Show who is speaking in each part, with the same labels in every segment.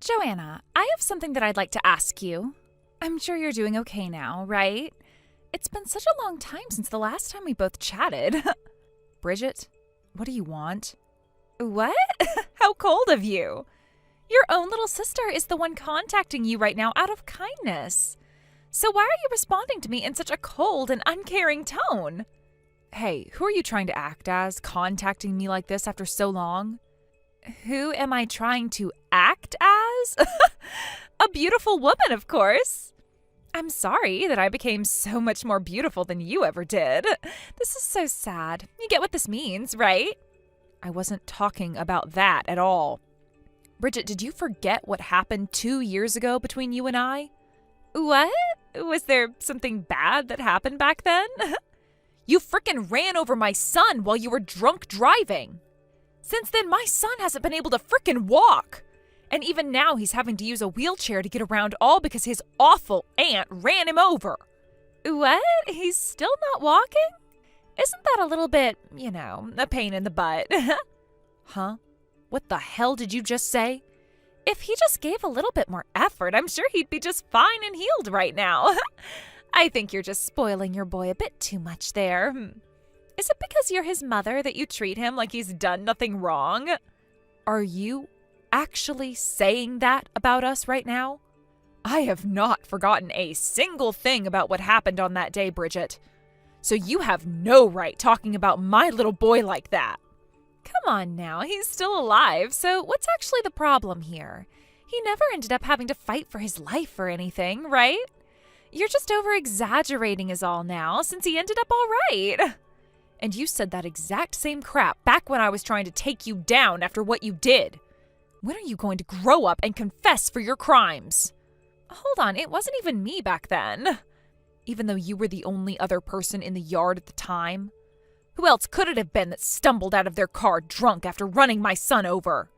Speaker 1: Joanna, I have something that I'd like to ask you. I'm sure you're doing okay now, right? It's been such a long time since the last time we both chatted. Bridget, what do you want? What? How cold of you. Your own little sister is the one contacting you right now out of kindness. So why are you responding to me in such a cold and uncaring tone? Hey, who are you trying to act as, contacting me like this after so long? Who am I trying to act as? A beautiful woman, of course. I'm sorry that I became so much more beautiful than you ever did. This is so sad. You get what this means, right? I wasn't talking about that at all. Bridget, did you forget what happened 2 years ago between you and I? What? Was there something bad that happened back then? You frickin' ran over my son while you were drunk driving. Since then, my son hasn't been able to frickin' walk. And even now, he's having to use a wheelchair to get around, all because his awful aunt ran him over. What? He's still not walking? Isn't that a little bit, a pain in the butt? Huh? What the hell did you just say? If he just gave a little bit more effort, I'm sure he'd be just fine and healed right now. I think you're just spoiling your boy a bit too much there. Is it because you're his mother that you treat him like he's done nothing wrong? Are you actually saying that about us right now? I have not forgotten a single thing about what happened on that day, Bridget. So you have no right talking about my little boy like that. Come on now, he's still alive, so what's actually the problem here? He never ended up having to fight for his life or anything, right? You're just over-exaggerating is all now, since he ended up all right. And you said that exact same crap back when I was trying to take you down after what you did. When are you going to grow up and confess for your crimes? Hold on, it wasn't even me back then. Even though you were the only other person in the yard at the time. Who else could it have been that stumbled out of their car drunk after running my son over?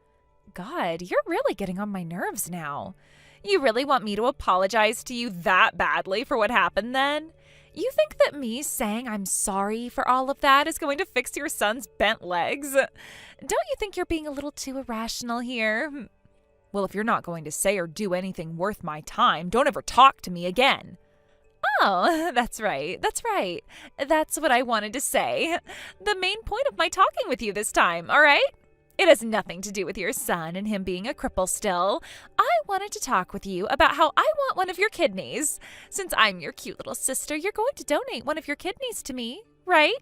Speaker 1: God, you're really getting on my nerves now. You really want me to apologize to you that badly for what happened then? You think that me saying I'm sorry for all of that is going to fix your son's bent legs? Don't you think you're being a little too irrational here? Well, if you're not going to say or do anything worth my time, don't ever talk to me again. Oh, that's right. That's what I wanted to say. The main point of my talking with you this time, all right? It has nothing to do with your son and him being a cripple still. I wanted to talk with you about how I want one of your kidneys. Since I'm your cute little sister, you're going to donate one of your kidneys to me, right?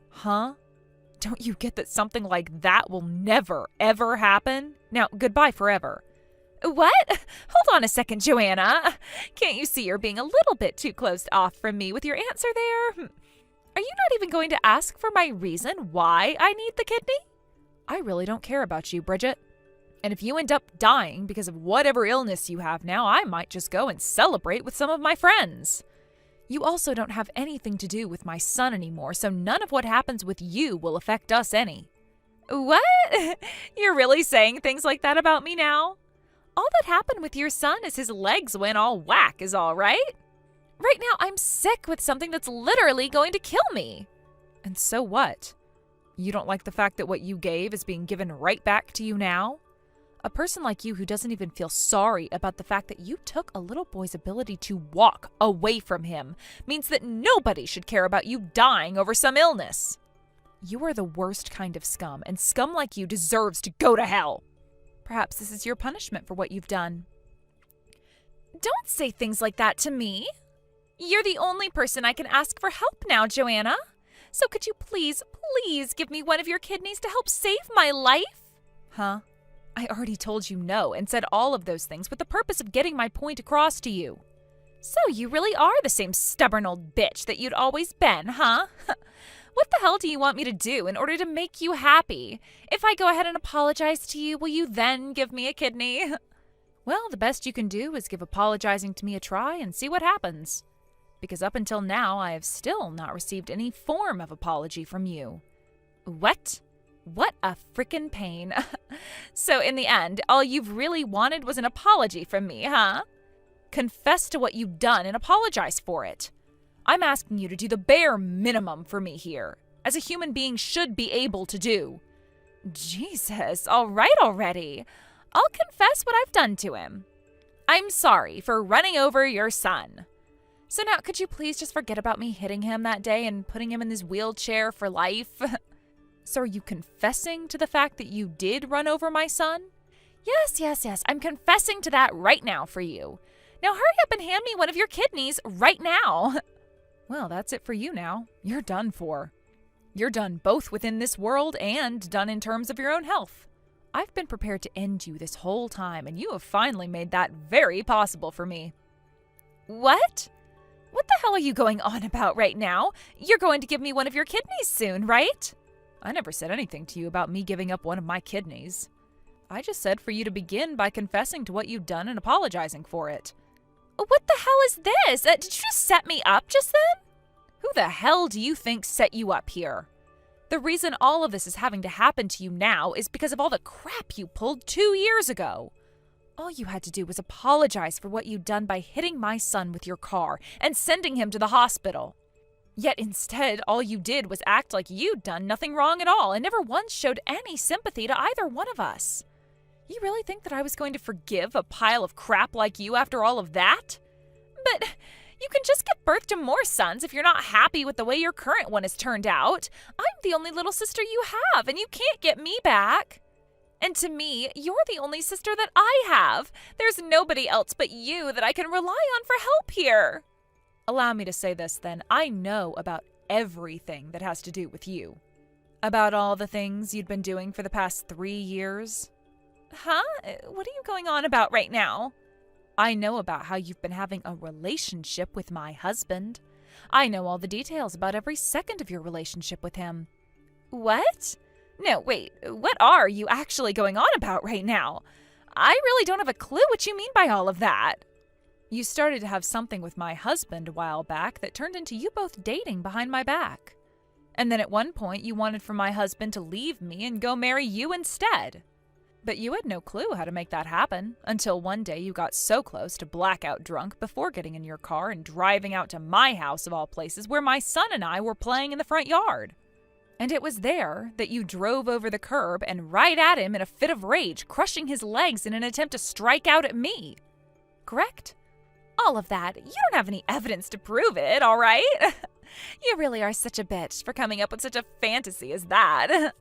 Speaker 1: Huh? Don't you get that something like that will never, ever happen? Now, goodbye forever. What? Hold on a second, Joanna. Can't you see you're being a little bit too closed off from me with your answer there? Are you not even going to ask for my reason why I need the kidney? I really don't care about you, Bridget. And if you end up dying because of whatever illness you have now, I might just go and celebrate with some of my friends. You also don't have anything to do with my son anymore, so none of what happens with you will affect us any. What? You're really saying things like that about me now? All that happened with your son is his legs went all whack is all right? Right now, I'm sick with something that's literally going to kill me. And so what? You don't like the fact that what you gave is being given right back to you now? A person like you who doesn't even feel sorry about the fact that you took a little boy's ability to walk away from him means that nobody should care about you dying over some illness. You are the worst kind of scum, and scum like you deserves to go to hell. Perhaps this is your punishment for what you've done. Don't say things like that to me. You're the only person I can ask for help now, Joanna. So could you please give me one of your kidneys to help save my life? Huh? I already told you no and said all of those things with the purpose of getting my point across to you. So you really are the same stubborn old bitch that you'd always been, huh? What the hell do you want me to do in order to make you happy? If I go ahead and apologize to you, will you then give me a kidney? Well, the best you can do is give apologizing to me a try and see what happens. Because up until now, I have still not received any form of apology from you. What? What a frickin' pain. So in the end, all you've really wanted was an apology from me, huh? Confess to what you've done and apologize for it. I'm asking you to do the bare minimum for me here, as a human being should be able to do. Jesus, all right already. I'll confess what I've done to him. I'm sorry for running over your son. So now, could you please just forget about me hitting him that day and putting him in his wheelchair for life? So are you confessing to the fact that you did run over my son? Yes. I'm confessing to that right now for you. Now hurry up and hand me one of your kidneys right now. Well, that's it for you now. You're done for. You're done both within this world and done in terms of your own health. I've been prepared to end you this whole time, and you have finally made that very possible for me. What? What the hell are you going on about right now? You're going to give me one of your kidneys soon, right? I never said anything to you about me giving up one of my kidneys. I just said for you to begin by confessing to what you've done and apologizing for it. What the hell is this? Did you just set me up just then? Who the hell do you think set you up here? The reason all of this is having to happen to you now is because of all the crap you pulled 2 years ago. All you had to do was apologize for what you'd done by hitting my son with your car and sending him to the hospital. Yet instead, all you did was act like you'd done nothing wrong at all and never once showed any sympathy to either one of us. You really think that I was going to forgive a pile of crap like you after all of that? But you can just give birth to more sons if you're not happy with the way your current one has turned out. I'm the only little sister you have, and you can't get me back. And to me, you're the only sister that I have. There's nobody else but you that I can rely on for help here. Allow me to say this then. I know about everything that has to do with you. About all the things you'd been doing for the past 3 years. Huh? What are you going on about right now? I know about how you've been having a relationship with my husband. I know all the details about every second of your relationship with him. What? No, wait, what are you actually going on about right now? I really don't have a clue what you mean by all of that. You started to have something with my husband a while back that turned into you both dating behind my back. And then at one point you wanted for my husband to leave me and go marry you instead. But you had no clue how to make that happen until one day you got so close to blackout drunk before getting in your car and driving out to my house of all places where my son and I were playing in the front yard. And it was there that you drove over the curb and right at him in a fit of rage, crushing his legs in an attempt to strike out at me. Correct? All of that. You don't have any evidence to prove it, all right? You really are such a bitch for coming up with such a fantasy as that.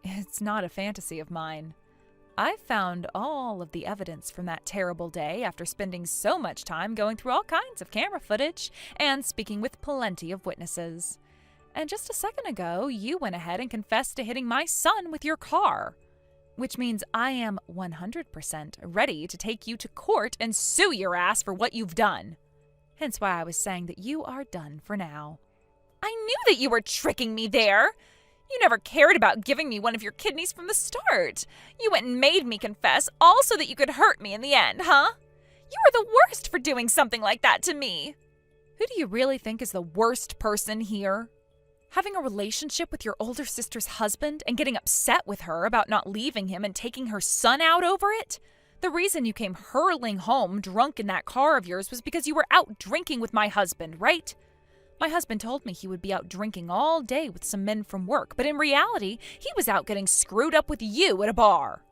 Speaker 1: It's not a fantasy of mine. I found all of the evidence from that terrible day after spending so much time going through all kinds of camera footage and speaking with plenty of witnesses. And just a second ago, you went ahead and confessed to hitting my son with your car. Which means I am 100% ready to take you to court and sue your ass for what you've done. Hence why I was saying that you are done for now. I knew that you were tricking me there. You never cared about giving me one of your kidneys from the start. You went and made me confess, all so that you could hurt me in the end, huh? You are the worst for doing something like that to me. Who do you really think is the worst person here? Having a relationship with your older sister's husband and getting upset with her about not leaving him and taking her son out over it? The reason you came hurling home drunk in that car of yours was because you were out drinking with my husband, right? My husband told me he would be out drinking all day with some men from work, but in reality, he was out getting screwed up with you at a bar.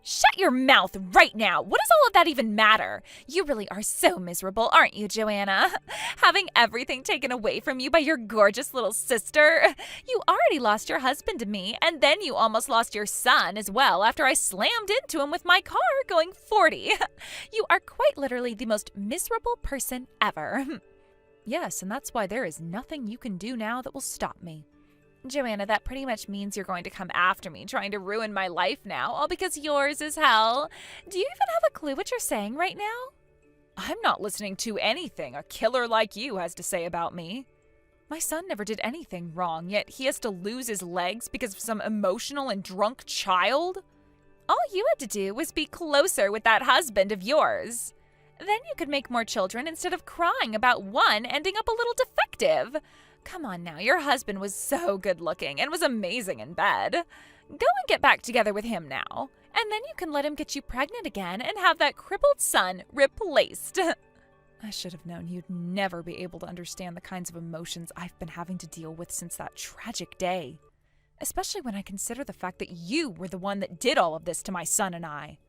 Speaker 1: Shut your mouth right now. What does all of that even matter? You really are so miserable, aren't you, Joanna? Having everything taken away from you by your gorgeous little sister. You already lost your husband to me, and then you almost lost your son as well after I slammed into him with my car going 40. You are quite literally the most miserable person ever. Yes, and that's why there is nothing you can do now that will stop me. Joanna, that pretty much means you're going to come after me, trying to ruin my life now, all because yours is hell. Do you even have a clue what you're saying right now? I'm not listening to anything a killer like you has to say about me. My son never did anything wrong, yet he has to lose his legs because of some emotional and drunk child? All you had to do was be closer with that husband of yours. Then you could make more children instead of crying about one ending up a little defective. Come on now, your husband was so good looking and was amazing in bed. Go and get back together with him now, and then you can let him get you pregnant again and have that crippled son replaced. I should have known you'd never be able to understand the kinds of emotions I've been having to deal with since that tragic day. Especially when I consider the fact that you were the one that did all of this to my son and I.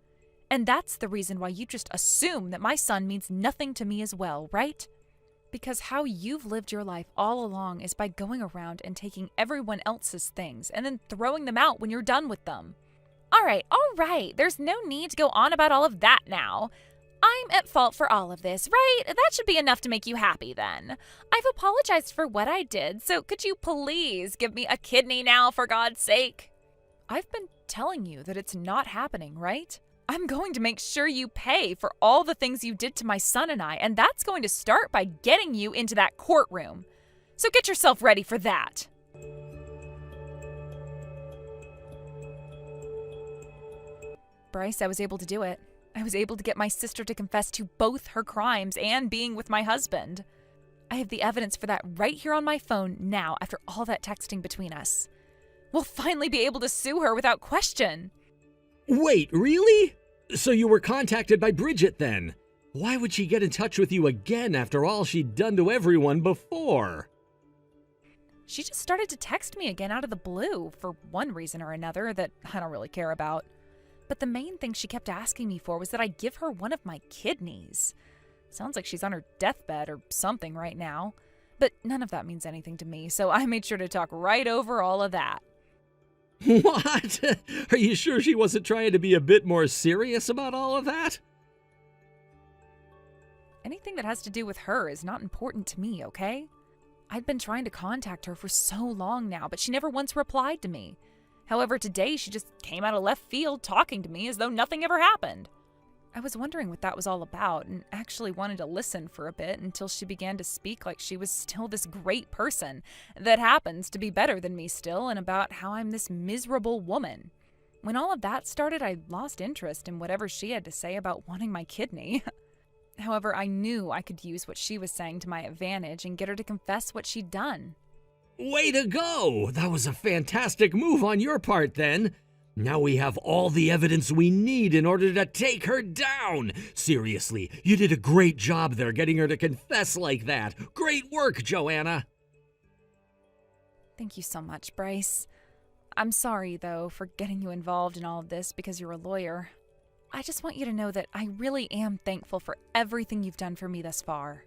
Speaker 1: And that's the reason why you just assume that my son means nothing to me as well, right? Because how you've lived your life all along is by going around and taking everyone else's things and then throwing them out when you're done with them. All right. There's no need to go on about all of that now. I'm at fault for all of this, right? That should be enough to make you happy then. I've apologized for what I did, so could you please give me a kidney now, for God's sake? I've been telling you that it's not happening, right? I'm going to make sure you pay for all the things you did to my son and I, and that's going to start by getting you into that courtroom. So get yourself ready for that. Bryce, I was able to do it. I was able to get my sister to confess to both her crimes and being with my husband. I have the evidence for that right here on my phone now after all that texting between us. We'll finally be able to sue her without question.
Speaker 2: Wait, really? So you were contacted by Bridget then? Why would she get in touch with you again after all she'd done to everyone before?
Speaker 1: She just started to text me again out of the blue for one reason or another that I don't really care about. But the main thing she kept asking me for was that I give her one of my kidneys. Sounds like she's on her deathbed or something right now. But none of that means anything to me, so I made sure to talk right over all of that.
Speaker 2: What? Are you sure she wasn't trying to be a bit more serious about all of that?
Speaker 1: Anything that has to do with her is not important to me, okay? I'd been trying to contact her for so long now, but she never once replied to me. However, today she just came out of left field talking to me as though nothing ever happened. I was wondering what that was all about and actually wanted to listen for a bit until she began to speak like she was still this great person that happens to be better than me still and about how I'm this miserable woman. When all of that started, I lost interest in whatever she had to say about wanting my kidney. However, I knew I could use what she was saying to my advantage and get her to confess what she'd done.
Speaker 2: Way to go! That was a fantastic move on your part then. Now we have all the evidence we need in order to take her down. Seriously, you did a great job there getting her to confess like that. Great work, Joanna.
Speaker 1: Thank you so much, Bryce. I'm sorry, though, for getting you involved in all of this because you're a lawyer. I just want you to know that I really am thankful for everything you've done for me thus far.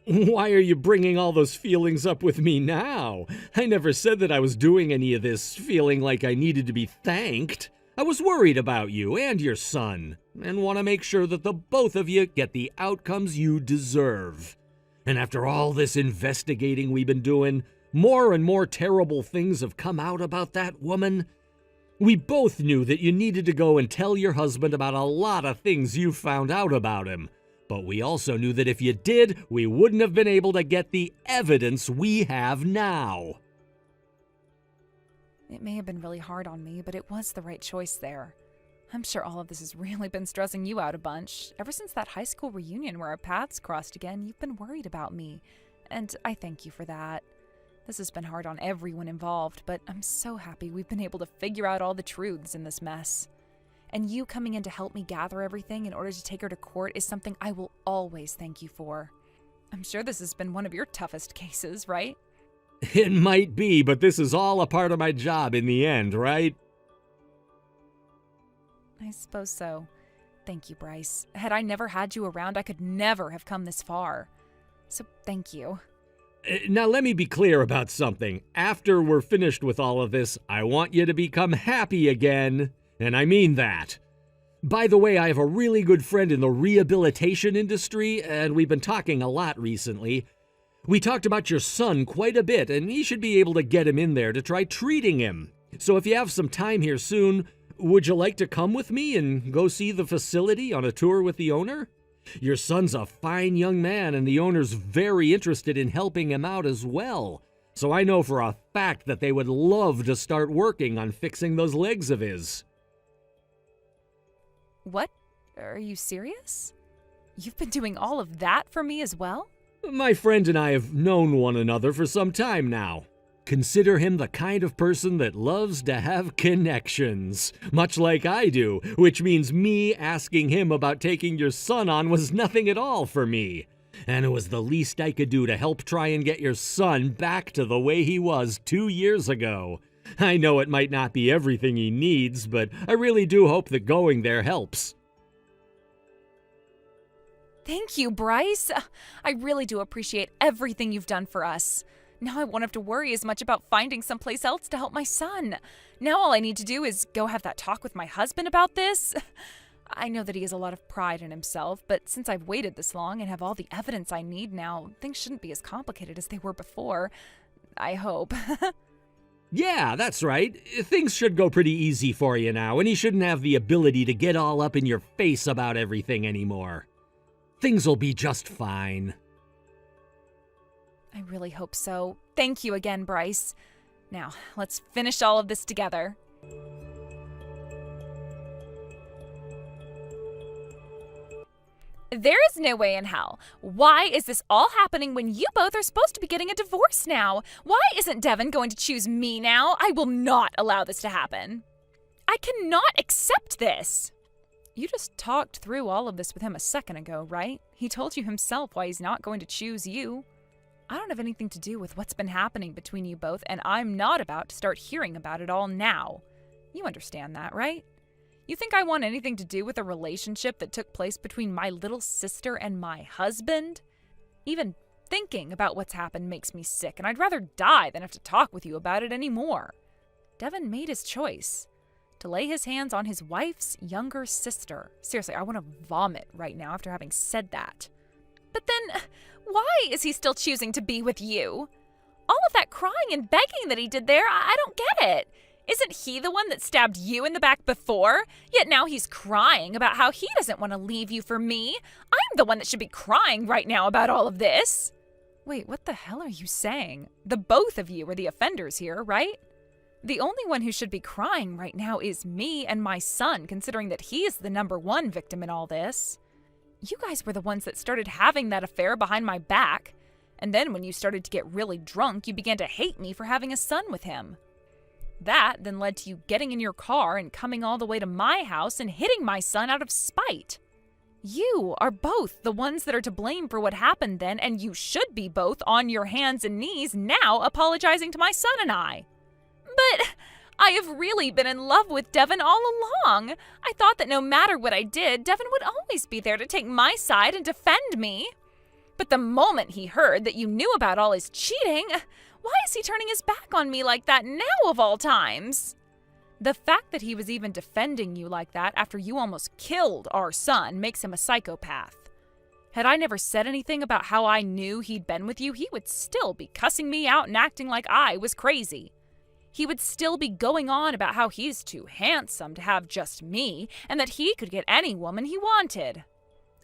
Speaker 2: Why are you bringing all those feelings up with me now? I never said that I was doing any of this feeling like I needed to be thanked. I was worried about you and your son, and want to make sure that the both of you get the outcomes you deserve. And after all this investigating we've been doing, more and more terrible things have come out about that woman. We both knew that you needed to go and tell your husband about a lot of things you found out about him. But we also knew that if you did, we wouldn't have been able to get the evidence we have now.
Speaker 1: It may have been really hard on me, but it was the right choice there. I'm sure all of this has really been stressing you out a bunch. Ever since that high school reunion where our paths crossed again, you've been worried about me. And I thank you for that. This has been hard on everyone involved, but I'm so happy we've been able to figure out all the truths in this mess. And you coming in to help me gather everything in order to take her to court is something I will always thank you for. I'm sure this has been one of your toughest cases, right?
Speaker 2: It might be, but this is all a part of my job in the end, right?
Speaker 1: I suppose so. Thank you, Bryce. Had I never had you around, I could never have come this far. So thank you.
Speaker 2: Now let me be clear about something. After we're finished with all of this, I want you to become happy again. And I mean that. By the way, I have a really good friend in the rehabilitation industry, and we've been talking a lot recently. We talked about your son quite a bit, and he should be able to get him in there to try treating him. So if you have some time here soon, would you like to come with me and go see the facility on a tour with the owner? Your son's a fine young man, and the owner's very interested in helping him out as well. So I know for a fact that they would love to start working on fixing those legs of his.
Speaker 1: What? Are you serious? You've been doing all of that for me as well?
Speaker 2: My friend and I have known one another for some time now. Consider him the kind of person that loves to have connections, much like I do, which means me asking him about taking your son on was nothing at all for me. And it was the least I could do to help try and get your son back to the way he was 2 years ago. I know it might not be everything he needs, but I really do hope that going there helps.
Speaker 1: Thank you, Bryce. I really do appreciate everything you've done for us. Now I won't have to worry as much about finding someplace else to help my son. Now all I need to do is go have that talk with my husband about this. I know that he has a lot of pride in himself, but since I've waited this long and have all the evidence I need now, things shouldn't be as complicated as they were before. I hope.
Speaker 2: Yeah, that's right. Things should go pretty easy for you now, and he shouldn't have the ability to get all up in your face about everything anymore. Things will be just fine.
Speaker 1: I really hope so. Thank you again, Bryce. Now, let's finish all of this together. There is no way in hell. Why is this all happening when you both are supposed to be getting a divorce now? Why isn't Devin going to choose me now? I will not allow this to happen. I cannot accept this. You just talked through all of this with him a second ago, right? He told you himself why he's not going to choose you. I don't have anything to do with what's been happening between you both, and I'm not about to start hearing about it all now. You understand that, right? You think I want anything to do with a relationship that took place between my little sister and my husband? Even thinking about what's happened makes me sick, and I'd rather die than have to talk with you about it anymore. Devin made his choice to lay his hands on his wife's younger sister. Seriously, I want to vomit right now after having said that. But then, why is he still choosing to be with you? All of that crying and begging that he did there, I don't get it. Isn't he the one that stabbed you in the back before? Yet now he's crying about how he doesn't want to leave you for me. I'm the one that should be crying right now about all of this. Wait, what the hell are you saying? The both of you are the offenders here, right? The only one who should be crying right now is me and my son, considering that he is the number one victim in all this. You guys were the ones that started having that affair behind my back. And then when you started to get really drunk, you began to hate me for having a son with him. That then led to you getting in your car and coming all the way to my house and hitting my son out of spite. You are both the ones that are to blame for what happened then, and you should be both on your hands and knees now apologizing to my son and I. But I have really been in love with Devin all along. I thought that no matter what I did, Devin would always be there to take my side and defend me. But the moment he heard that you knew about all his cheating, why is he turning his back on me like that now of all times? The fact that he was even defending you like that after you almost killed our son makes him a psychopath. Had I never said anything about how I knew he'd been with you, he would still be cussing me out and acting like I was crazy. He would still be going on about how he's too handsome to have just me and that he could get any woman he wanted.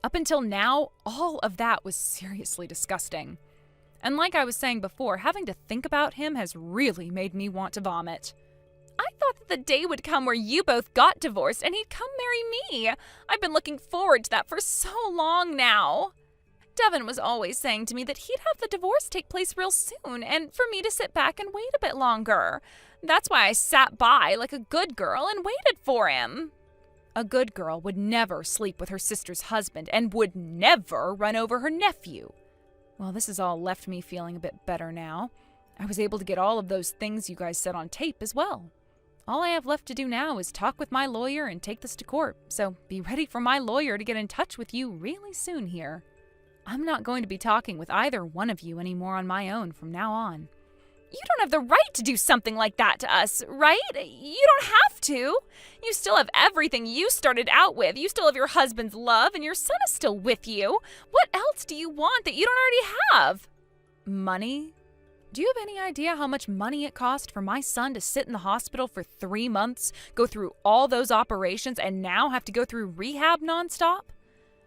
Speaker 1: Up until now, all of that was seriously disgusting. And like I was saying before, having to think about him has really made me want to vomit. I thought that the day would come where you both got divorced and he'd come marry me. I've been looking forward to that for so long now. Devin was always saying to me that he'd have the divorce take place real soon and for me to sit back and wait a bit longer. That's why I sat by like a good girl and waited for him. A good girl would never sleep with her sister's husband and would never run over her nephew. Well, this has all left me feeling a bit better now. I was able to get all of those things you guys said on tape as well. All I have left to do now is talk with my lawyer and take this to court, so be ready for my lawyer to get in touch with you really soon here. I'm not going to be talking with either one of you anymore on my own from now on. You don't have the right to do something like that to us, right? You don't have to. You still have everything you started out with. You still have your husband's love, and your son is still with you. What else do you want that you don't already have? Money? Do you have any idea how much money it cost for my son to sit in the hospital for 3 months, go through all those operations, and now have to go through rehab nonstop?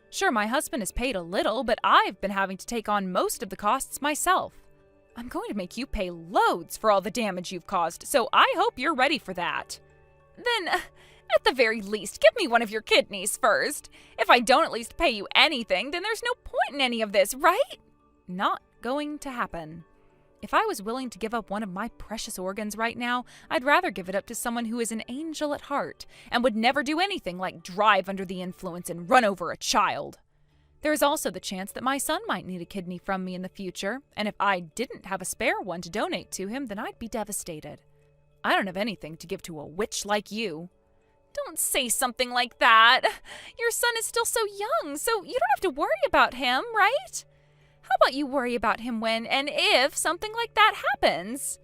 Speaker 1: Sure, my husband is paid a little, but I've been having to take on most of the costs myself. I'm going to make you pay loads for all the damage you've caused, so I hope you're ready for that. Then, at the very least, give me one of your kidneys first. If I don't at least pay you anything, then there's no point in any of this, right? Not going to happen. If I was willing to give up one of my precious organs right now, I'd rather give it up to someone who is an angel at heart and would never do anything like drive under the influence and run over a child. There is also the chance that my son might need a kidney from me in the future, and if I didn't have a spare one to donate to him, then I'd be devastated. I don't have anything to give to a witch like you. Don't say something like that. Your son is still so young, so you don't have to worry about him, right? How about you worry about him when and if something like that happens?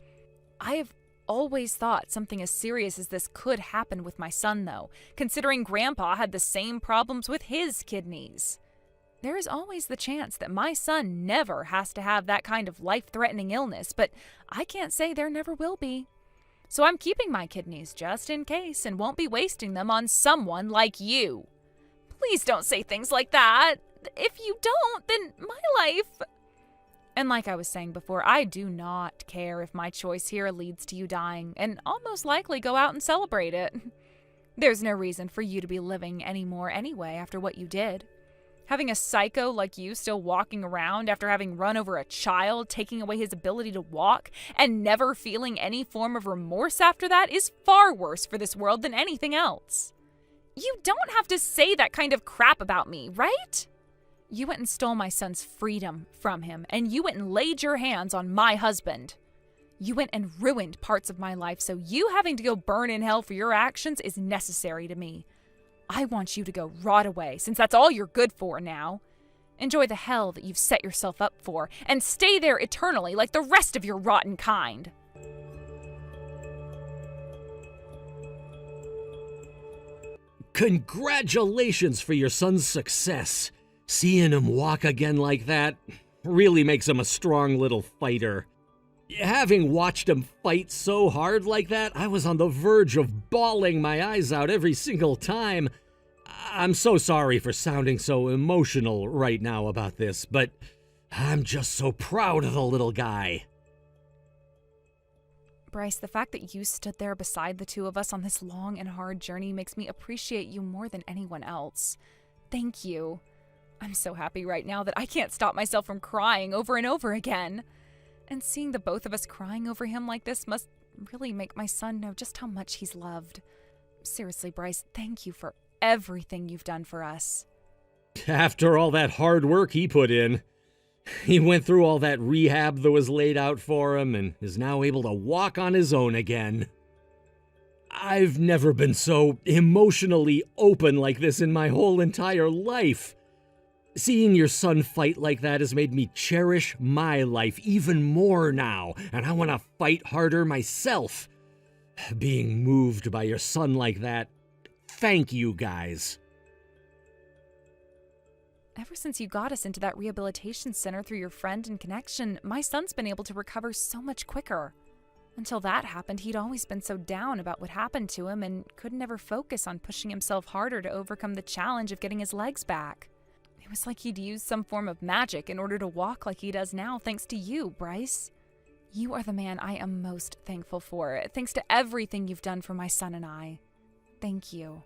Speaker 1: I have always thought something as serious as this could happen with my son, though, considering Grandpa had the same problems with his kidneys. There is always the chance that my son never has to have that kind of life-threatening illness, but I can't say there never will be. So I'm keeping my kidneys just in case and won't be wasting them on someone like you. Please don't say things like that. If you don't, then my life... And like I was saying before, I do not care if my choice here leads to you dying, and I'll most likely go out and celebrate it. There's no reason for you to be living anymore anyway after what you did. Having a psycho like you still walking around after having run over a child, taking away his ability to walk, and never feeling any form of remorse after that is far worse for this world than anything else. You don't have to say that kind of crap about me, right? You went and stole my son's freedom from him, and you went and laid your hands on my husband. You went and ruined parts of my life, so you having to go burn in hell for your actions is necessary to me. I want you to go rot away, since that's all you're good for now. Enjoy the hell that you've set yourself up for, and stay there eternally like the rest of your rotten kind.
Speaker 2: Congratulations for your son's success. Seeing him walk again like that really makes him a strong little fighter. Having watched him fight so hard like that, I was on the verge of bawling my eyes out every single time. I'm so sorry for sounding so emotional right now about this, but I'm just so proud of the little guy.
Speaker 1: Bryce, the fact that you stood there beside the two of us on this long and hard journey makes me appreciate you more than anyone else. Thank you. I'm so happy right now that I can't stop myself from crying over and over again. And seeing the both of us crying over him like this must really make my son know just how much he's loved. Seriously, Bryce, thank you for everything you've done for us.
Speaker 2: After all that hard work he put in, he went through all that rehab that was laid out for him and is now able to walk on his own again. I've never been so emotionally open like this in my whole entire life. Seeing your son fight like that has made me cherish my life even more now, and I want to fight harder myself. Being moved by your son like that, thank you guys.
Speaker 1: Ever since you got us into that rehabilitation center through your friend and connection, my son's been able to recover so much quicker. Until that happened, he'd always been so down about what happened to him and could never focus on pushing himself harder to overcome the challenge of getting his legs back. It was like he'd used some form of magic in order to walk like he does now, thanks to you, Bryce. You are the man I am most thankful for, thanks to everything you've done for my son and I. Thank you.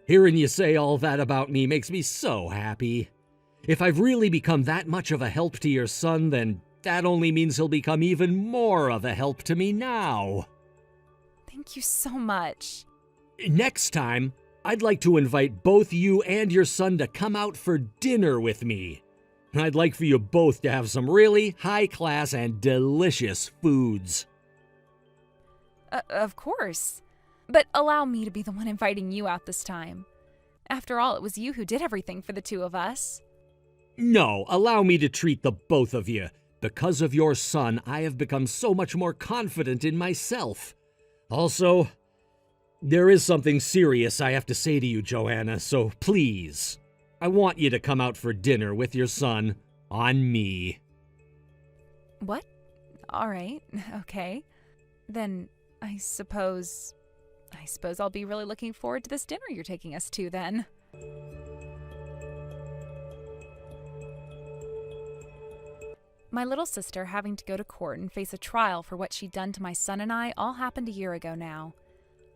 Speaker 2: Hearing you say all that about me makes me so happy. If I've really become that much of a help to your son, then that only means he'll become even more of a help to me now.
Speaker 1: Thank you so much.
Speaker 2: Next time, I'd like to invite both you and your son to come out for dinner with me. I'd like for you both to have some really high-class and delicious foods.
Speaker 1: Of course. But allow me to be the one inviting you out this time. After all, it was you who did everything for the two of us.
Speaker 2: No, allow me to treat the both of you. Because of your son, I have become so much more confident in myself. Also, there is something serious I have to say to you, Joanna, so please, I want you to come out for dinner with your son on me.
Speaker 1: What? All right, okay. Then I suppose I'll be really looking forward to this dinner you're taking us to then. My little sister having to go to court and face a trial for what she'd done to my son and I all happened a year ago now.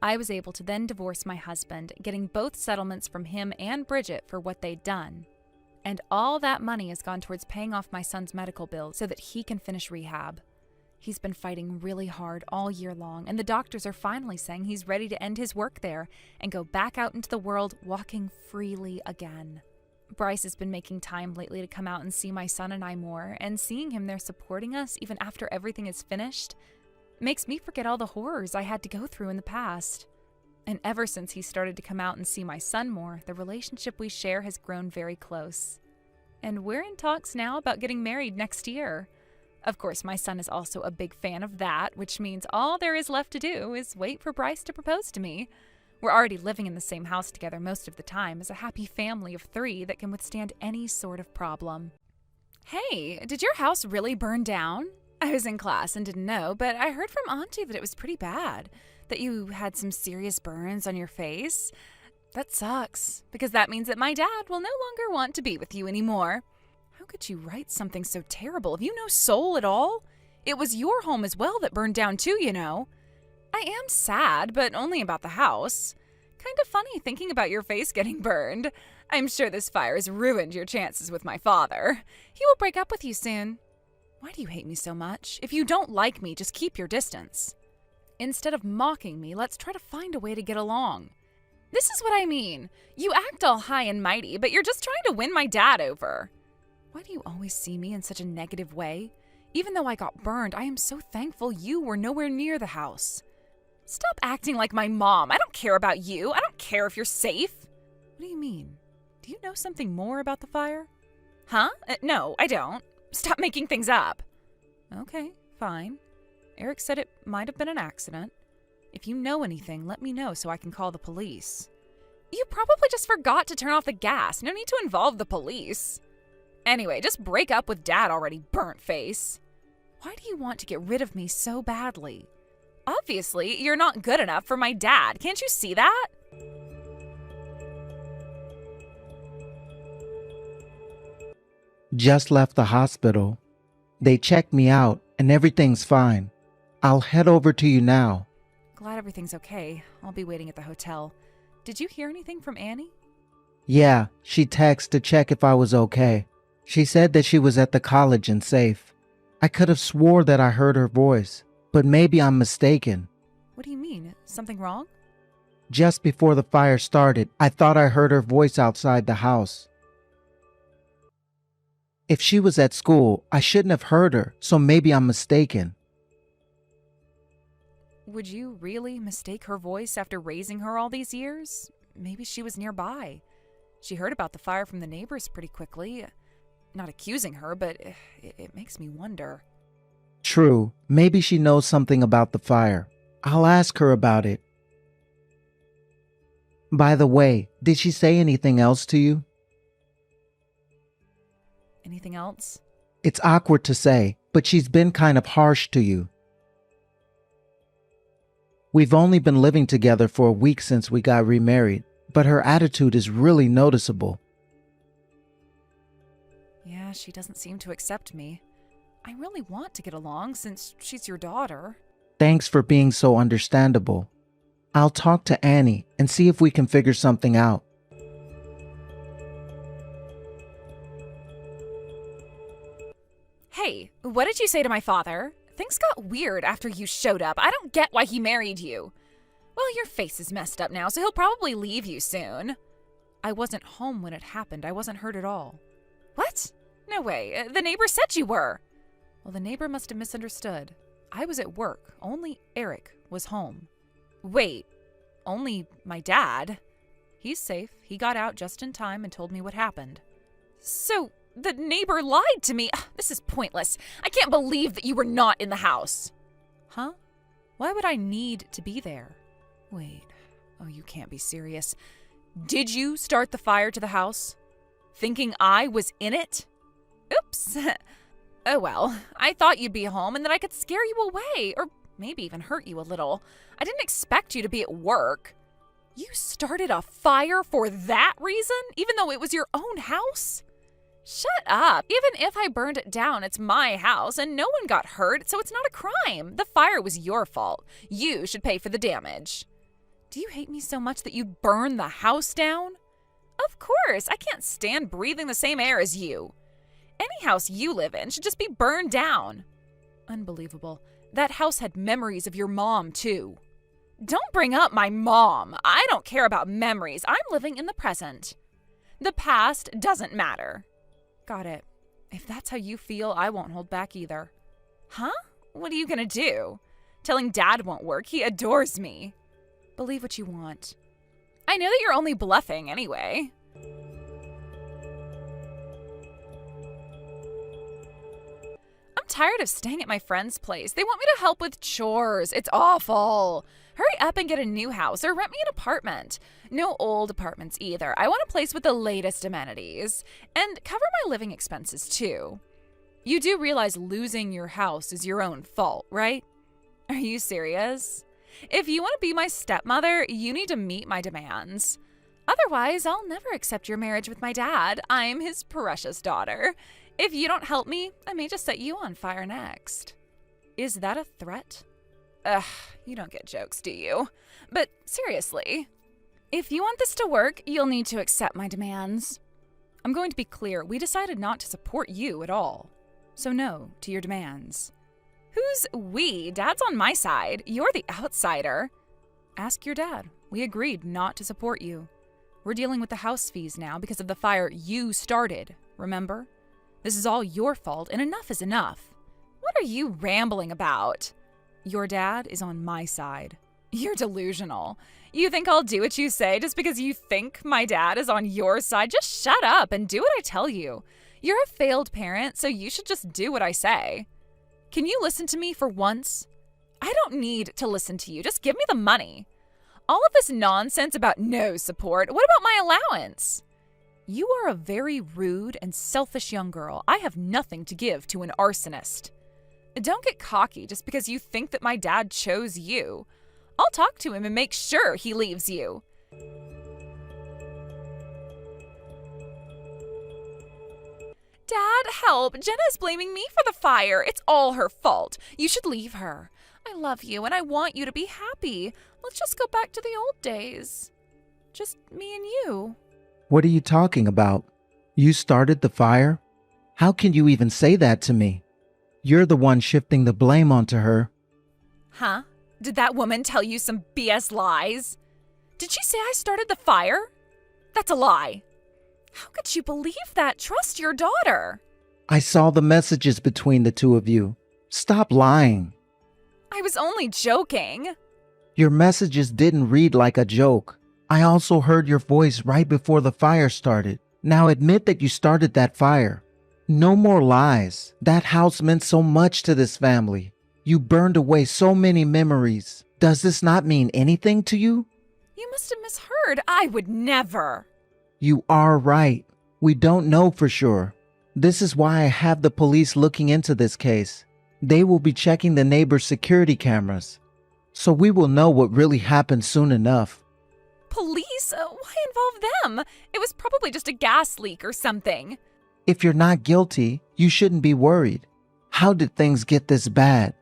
Speaker 1: I was able to then divorce my husband, getting both settlements from him and Bridget for what they'd done. And all that money has gone towards paying off my son's medical bill so that he can finish rehab. He's been fighting really hard all year long, and the doctors are finally saying he's ready to end his work there and go back out into the world walking freely again. Bryce has been making time lately to come out and see my son and I more, and seeing him there supporting us even after everything is finished makes me forget all the horrors I had to go through in the past. And ever since he started to come out and see my son more, the relationship we share has grown very close. And we're in talks now about getting married next year. Of course, my son is also a big fan of that, which means all there is left to do is wait for Bryce to propose to me. We're already living in the same house together most of the time as a happy family of 3 that can withstand any sort of problem. Hey, did your house really burn down? I was in class and didn't know, but I heard from Auntie that it was pretty bad, that you had some serious burns on your face. That sucks, because that means that my dad will no longer want to be with you anymore. How could you write something so terrible? Have you no soul at all? It was your home as well that burned down too, you know. I am sad, but only about the house. Kind of funny thinking about your face getting burned. I'm sure this fire has ruined your chances with my father. He will break up with you soon. Why do you hate me so much? If you don't like me, just keep your distance. Instead of mocking me, let's try to find a way to get along. This is what I mean. You act all high and mighty, but you're just trying to win my dad over. Why do you always see me in such a negative way? Even though I got burned, I am so thankful you were nowhere near the house. Stop acting like my mom. I don't care about you. I don't care if you're safe. What do you mean? Do you know something more about the fire? Huh? No, I don't. Stop making things up. Okay, fine. Eric said it might have been an accident. If you know anything, let me know so I can call the police. You probably just forgot to turn off the gas. No need to involve the police. Anyway, just break up with Dad already, burnt face. Why do you want to get rid of me so badly? Obviously, you're not good enough for my dad. Can't you see that?
Speaker 3: Just left the hospital. They checked me out and everything's fine. I'll head over to you now.
Speaker 1: Glad everything's okay. I'll be waiting at the hotel. Did you hear anything from Annie?
Speaker 3: Yeah, she texted to check if I was okay. She said that she was at the college and safe. I could have swore that I heard her voice, but maybe I'm mistaken.
Speaker 1: What do you mean? Something wrong?
Speaker 3: Just before the fire started, I thought I heard her voice outside the house. If she was at school, I shouldn't have heard her, so maybe I'm mistaken.
Speaker 1: Would you really mistake her voice after raising her all these years? Maybe she was nearby. She heard about the fire from the neighbors pretty quickly. Not accusing her, but it makes me wonder.
Speaker 3: True, maybe she knows something about the fire. I'll ask her about it. By the way, did she say anything else to you?
Speaker 1: Anything else?
Speaker 3: It's awkward to say, but she's been kind of harsh to you. We've only been living together for a week since we got remarried, but her attitude is really noticeable.
Speaker 1: Yeah, she doesn't seem to accept me. I really want to get along since she's your daughter.
Speaker 3: Thanks for being so understandable. I'll talk to Annie and see if we can figure something out.
Speaker 1: Hey, what did you say to my father? Things got weird after you showed up. I don't get why he married you. Well, your face is messed up now, so he'll probably leave you soon. I wasn't home when it happened. I wasn't hurt at all. What? No way. The neighbor said you were. Well, the neighbor must have misunderstood. I was at work. Only Eric was home. Wait, only my dad? He's safe. He got out just in time and told me what happened. So, the neighbor lied to me. Ugh, this is pointless. I can't believe that you were not in the house. Huh? Why would I need to be there? Wait. Oh, you can't be serious. Did you start the fire to the house? Thinking I was in it? Oops. Oh well, I thought you'd be home and that I could scare you away, or maybe even hurt you a little. I didn't expect you to be at work. You started a fire for that reason, even though it was your own house? Shut up. Even if I burned it down, it's my house and no one got hurt, so it's not a crime. The fire was your fault. You should pay for the damage. Do you hate me so much that you'd burn the house down? Of course, I can't stand breathing the same air as you. Any house you live in should just be burned down. Unbelievable. That house had memories of your mom, too. Don't bring up my mom. I don't care about memories. I'm living in the present. The past doesn't matter. Got it. If that's how you feel, I won't hold back either. Huh? What are you gonna do? Telling Dad won't work. He adores me. Believe what you want. I know that you're only bluffing anyway. I'm tired of staying at my friend's place. They want me to help with chores. It's awful. Hurry up and get a new house or rent me an apartment. No old apartments either. I want a place with the latest amenities. And cover my living expenses too. You do realize losing your house is your own fault, right? Are you serious? If you want to be my stepmother, you need to meet my demands. Otherwise, I'll never accept your marriage with my dad. I'm his precious daughter. If you don't help me, I may just set you on fire next. Is that a threat? Ugh, you don't get jokes, do you? But seriously, if you want this to work, you'll need to accept my demands. I'm going to be clear, we decided not to support you at all. So no to your demands. Who's we? Dad's on my side. You're the outsider. Ask your dad. We agreed not to support you. We're dealing with the house fees now because of the fire you started, remember? This is all your fault, and enough is enough. What are you rambling about? Your dad is on my side. You're delusional. You think I'll do what you say just because you think my dad is on your side? Just shut up and do what I tell you. You're a failed parent, so you should just do what I say. Can you listen to me for once? I don't need to listen to you. Just give me the money. All of this nonsense about no support. What about my allowance? You are a very rude and selfish young girl. I have nothing to give to an arsonist. Don't get cocky just because you think that my dad chose you. I'll talk to him and make sure he leaves you. Dad, help! Jenna's blaming me for the fire. It's all her fault. You should leave her. I love you and I want you to be happy. Let's just go back to the old days. Just me and you.
Speaker 3: What are you talking about? You started the fire? How can you even say that to me? You're the one shifting the blame onto her.
Speaker 1: Huh? Did that woman tell you some BS lies? Did she say I started the fire? That's a lie. How could you believe that? Trust your daughter.
Speaker 3: I saw the messages between the two of you. Stop lying.
Speaker 1: I was only joking.
Speaker 3: Your messages didn't read like a joke. I also heard your voice right before the fire started. Now admit that you started that fire. No more lies. That house meant so much to this family. You burned away so many memories. Does this not mean anything to you?
Speaker 1: You must have misheard. I would never.
Speaker 3: You are right. We don't know for sure. This is why I have the police looking into this case. They will be checking the neighbor's security cameras. So we will know what really happened soon enough.
Speaker 1: Police? Why involve them? It was probably just a gas leak or something.
Speaker 3: If you're not guilty, you shouldn't be worried. How did things get this bad?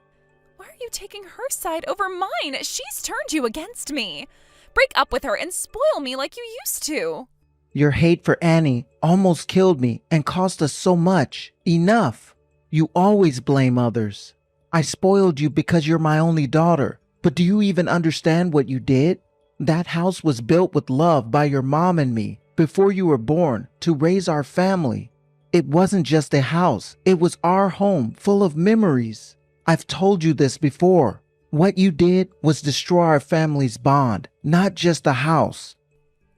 Speaker 1: Why are you taking her side over mine? She's turned you against me. Break up with her and spoil me like you used to.
Speaker 3: Your hate for Annie almost killed me and cost us so much. Enough. You always blame others. I spoiled you because you're my only daughter. But do you even understand what you did? That house was built with love by your mom and me before you were born to raise our family. It wasn't just a house. It was our home full of memories. I've told you this before. What you did was destroy our family's bond, not just a house.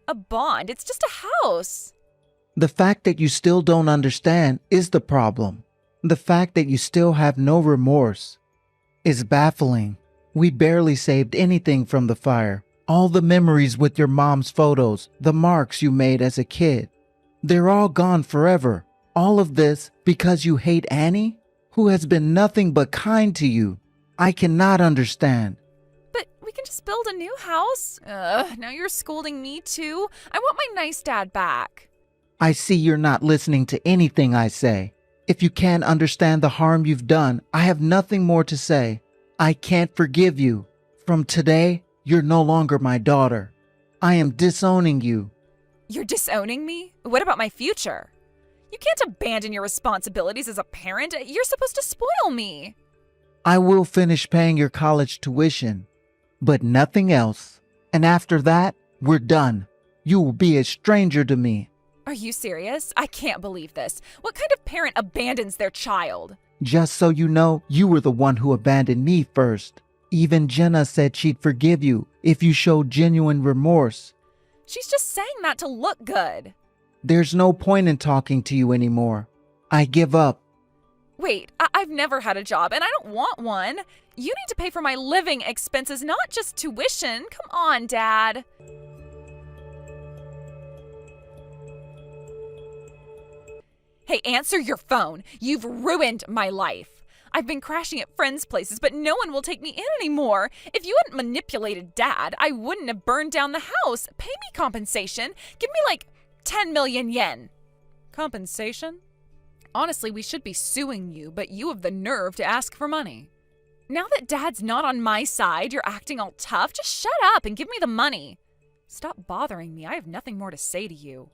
Speaker 1: A bond? It's just a house.
Speaker 3: The fact that you still don't understand is the problem. The fact that you still have no remorse is baffling. We barely saved anything from the fire. All the memories with your mom's photos, the marks you made as a kid, they're all gone forever. All of this because you hate Annie, who has been nothing but kind to you. I cannot understand.
Speaker 1: But we can just build a new house. Now you're scolding me too. I want my nice dad back.
Speaker 3: I see you're not listening to anything I say. If you can't understand the harm you've done, I have nothing more to say. I can't forgive you. From today, you're no longer my daughter. I am disowning you.
Speaker 1: You're disowning me? What about my future? You can't abandon your responsibilities as a parent. You're supposed to spoil me.
Speaker 3: I will finish paying your college tuition, but nothing else. And after that, we're done. You will be a stranger to me.
Speaker 1: Are you serious? I can't believe this. What kind of parent abandons their child?
Speaker 3: Just so you know, you were the one who abandoned me first. Even Jenna said she'd forgive you if you showed genuine remorse.
Speaker 1: She's just saying that to look good.
Speaker 3: There's no point in talking to you anymore. I give up.
Speaker 1: Wait, I've never had a job and I don't want one. You need to pay for my living expenses, not just tuition. Come on, Dad. Hey, answer your phone. You've ruined my life. I've been crashing at friends' places, but no one will take me in anymore. If you hadn't manipulated Dad, I wouldn't have burned down the house. Pay me compensation. Give me like 10 million yen. Compensation? Honestly, we should be suing you, but you have the nerve to ask for money. Now that Dad's not on my side, you're acting all tough. Just shut up and give me the money. Stop bothering me. I have nothing more to say to you.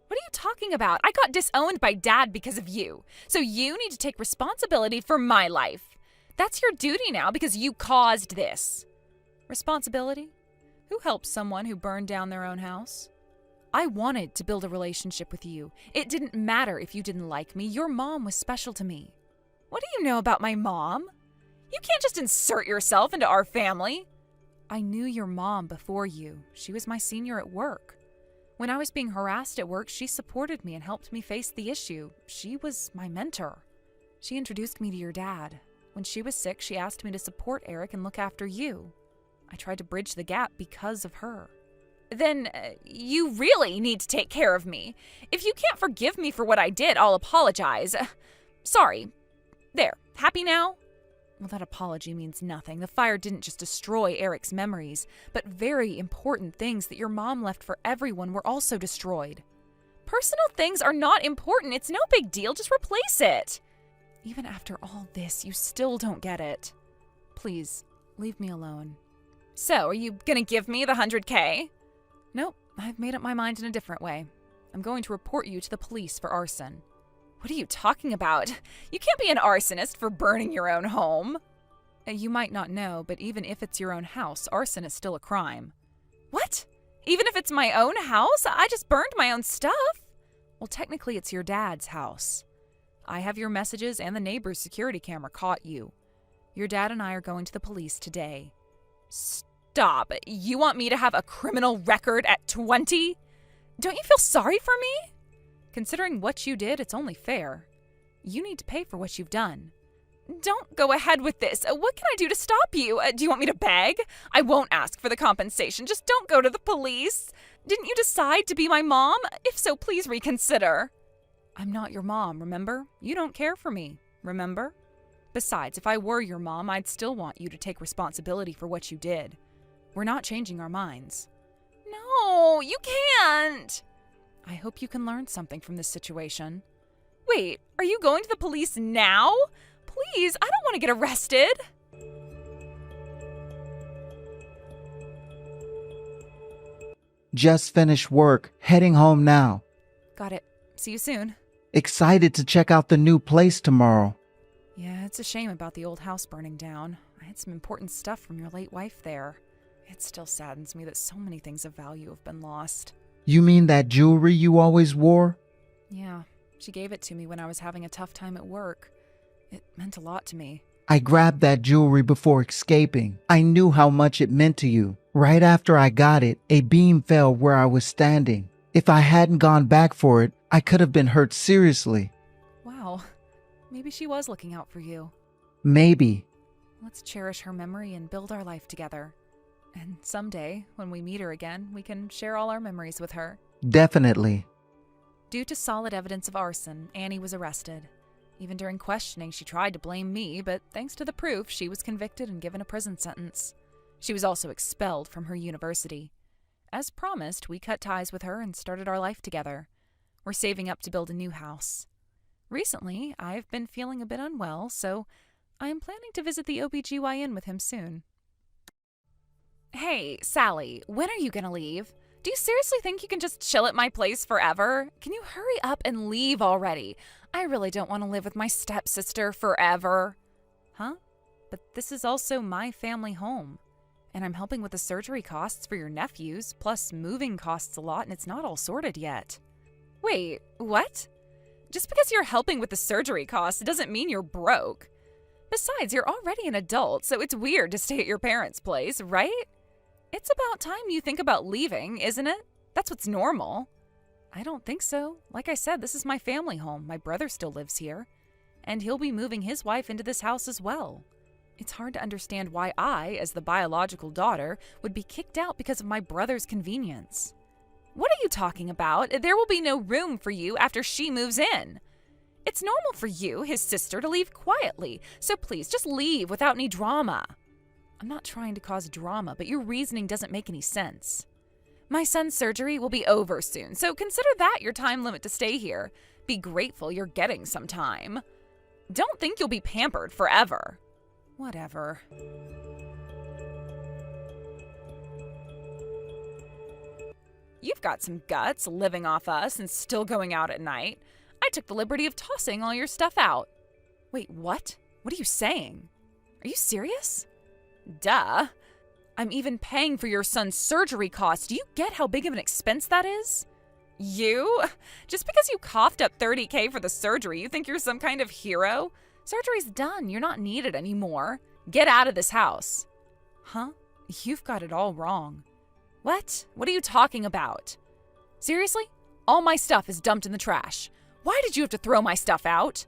Speaker 1: What are you talking about? I got disowned by Dad because of you. So you need to take responsibility for my life. That's your duty now because you caused this. Responsibility? Who helps someone who burned down their own house? I wanted to build a relationship with you. It didn't matter if you didn't like me. Your mom was special to me. What do you know about my mom? You can't just insert yourself into our family. I knew your mom before you. She was my senior at work. When I was being harassed at work, she supported me and helped me face the issue. She was my mentor. She introduced me to your dad. When she was sick, she asked me to support Eric and look after you. I tried to bridge the gap because of her. Then you really need to take care of me. If you can't forgive me for what I did, I'll apologize. Sorry. There. Happy now? Well, that apology means nothing. The fire didn't just destroy Eric's memories, but very important things that your mom left for everyone were also destroyed. Personal things are not important. It's no big deal. Just replace it. Even after all this, you still don't get it. Please, leave me alone. So, are you gonna give me the 100K? Nope, I've made up my mind in a different way. I'm going to report you to the police for arson. What are you talking about? You can't be an arsonist for burning your own home. You might not know, but even if it's your own house, arson is still a crime. What? Even if it's my own house? I just burned my own stuff. Well, technically it's your dad's house. I have your messages and the neighbor's security camera caught you. Your dad and I are going to the police today. Stop. You want me to have a criminal record at 20? Don't you feel sorry for me? Considering what you did, it's only fair. You need to pay for what you've done. Don't go ahead with this. What can I do to stop you? Do you want me to beg? I won't ask for the compensation. Just don't go to the police. Didn't you decide to be my mom? If so, please reconsider. I'm not your mom, remember? You don't care for me, remember? Besides, if I were your mom, I'd still want you to take responsibility for what you did. We're not changing our minds. No, you can't. I hope you can learn something from this situation. Wait, are you going to the police now? Please, I don't want to get arrested.
Speaker 3: Just finished work, heading home now.
Speaker 1: Got it. See you soon.
Speaker 3: Excited to check out the new place tomorrow.
Speaker 1: Yeah, it's a shame about the old house burning down. I had some important stuff from your late wife there. It still saddens me that so many things of value have been lost.
Speaker 3: You mean that jewelry you always wore?
Speaker 1: Yeah, she gave it to me when I was having a tough time at work. It meant a lot to me.
Speaker 3: I grabbed that jewelry before escaping. I knew how much it meant to you. Right after I got it, a beam fell where I was standing. If I hadn't gone back for it, I could have been hurt seriously.
Speaker 1: Wow, maybe she was looking out for you.
Speaker 3: Maybe.
Speaker 1: Let's cherish her memory and build our life together. And someday, when we meet her again, we can share all our memories with her.
Speaker 3: Definitely.
Speaker 1: Due to solid evidence of arson, Annie was arrested. Even during questioning, she tried to blame me, but thanks to the proof, she was convicted and given a prison sentence. She was also expelled from her university. As promised, we cut ties with her and started our life together. We're saving up to build a new house. Recently, I've been feeling a bit unwell, so I'm planning to visit the OBGYN with him soon. Hey, Sally, when are you gonna leave? Do you seriously think you can just chill at my place forever? Can you hurry up and leave already? I really don't want to live with my stepsister forever. Huh? But this is also my family home. And I'm helping with the surgery costs for your nephews, plus moving costs a lot and it's not all sorted yet. Wait, what? Just because you're helping with the surgery costs doesn't mean you're broke. Besides, you're already an adult, so it's weird to stay at your parents' place, right? It's about time you think about leaving, isn't it? That's what's normal. I don't think so. Like I said, this is my family home. My brother still lives here. And he'll be moving his wife into this house as well. It's hard to understand why I, as the biological daughter, would be kicked out because of my brother's convenience. What are you talking about? There will be no room for you after she moves in. It's normal for you, his sister, to leave quietly, so please just leave without any drama. I'm not trying to cause drama, but your reasoning doesn't make any sense. My son's surgery will be over soon, so consider that your time limit to stay here. Be grateful you're getting some time. Don't think you'll be pampered forever. Whatever. You've got some guts living off us and still going out at night. I took the liberty of tossing all your stuff out. Wait, what? What are you saying? Are you serious? Duh. I'm even paying for your son's surgery costs. Do you get how big of an expense that is? You? Just because you coughed up $30K for the surgery, you think you're some kind of hero? Surgery's done. You're not needed anymore. Get out of this house. Huh? You've got it all wrong. What? What are you talking about? Seriously? All my stuff is dumped in the trash. Why did you have to throw my stuff out?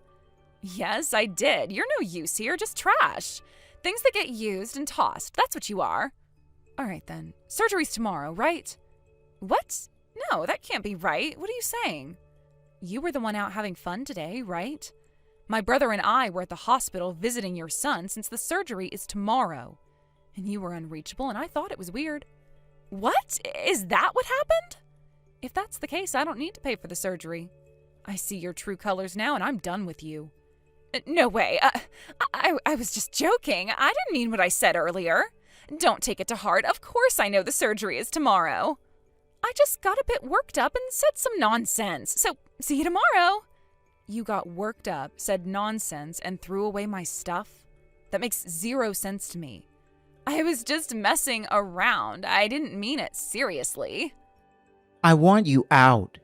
Speaker 1: Yes, I did. You're no use here, just trash. Things that get used and tossed, that's what you are. All right then, surgery's tomorrow, right? What? No, that can't be right. What are you saying? You were the one out having fun today, right? My brother and I were at the hospital visiting your son since the surgery is tomorrow. And you were unreachable and I thought it was weird. What? Is that what happened? If that's the case, I don't need to pay for the surgery. I see your true colors now and I'm done with you. No way. I was just joking. I didn't mean what I said earlier. Don't take it to heart. Of course I know the surgery is tomorrow. I just got a bit worked up and said some nonsense. So, see you tomorrow. You got worked up, said nonsense, and threw away my stuff? That makes zero sense to me. I was just messing around. I didn't mean it seriously.
Speaker 3: I want you out.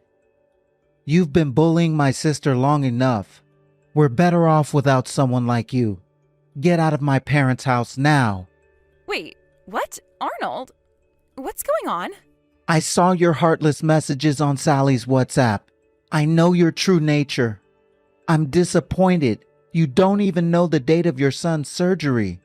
Speaker 3: You've been bullying my sister long enough. We're better off without someone like you. Get out of my parents' house now.
Speaker 1: Wait, what? Arnold? What's going on?
Speaker 3: I saw your heartless messages on Sally's WhatsApp. I know your true nature. I'm disappointed. You don't even know the date of your son's surgery.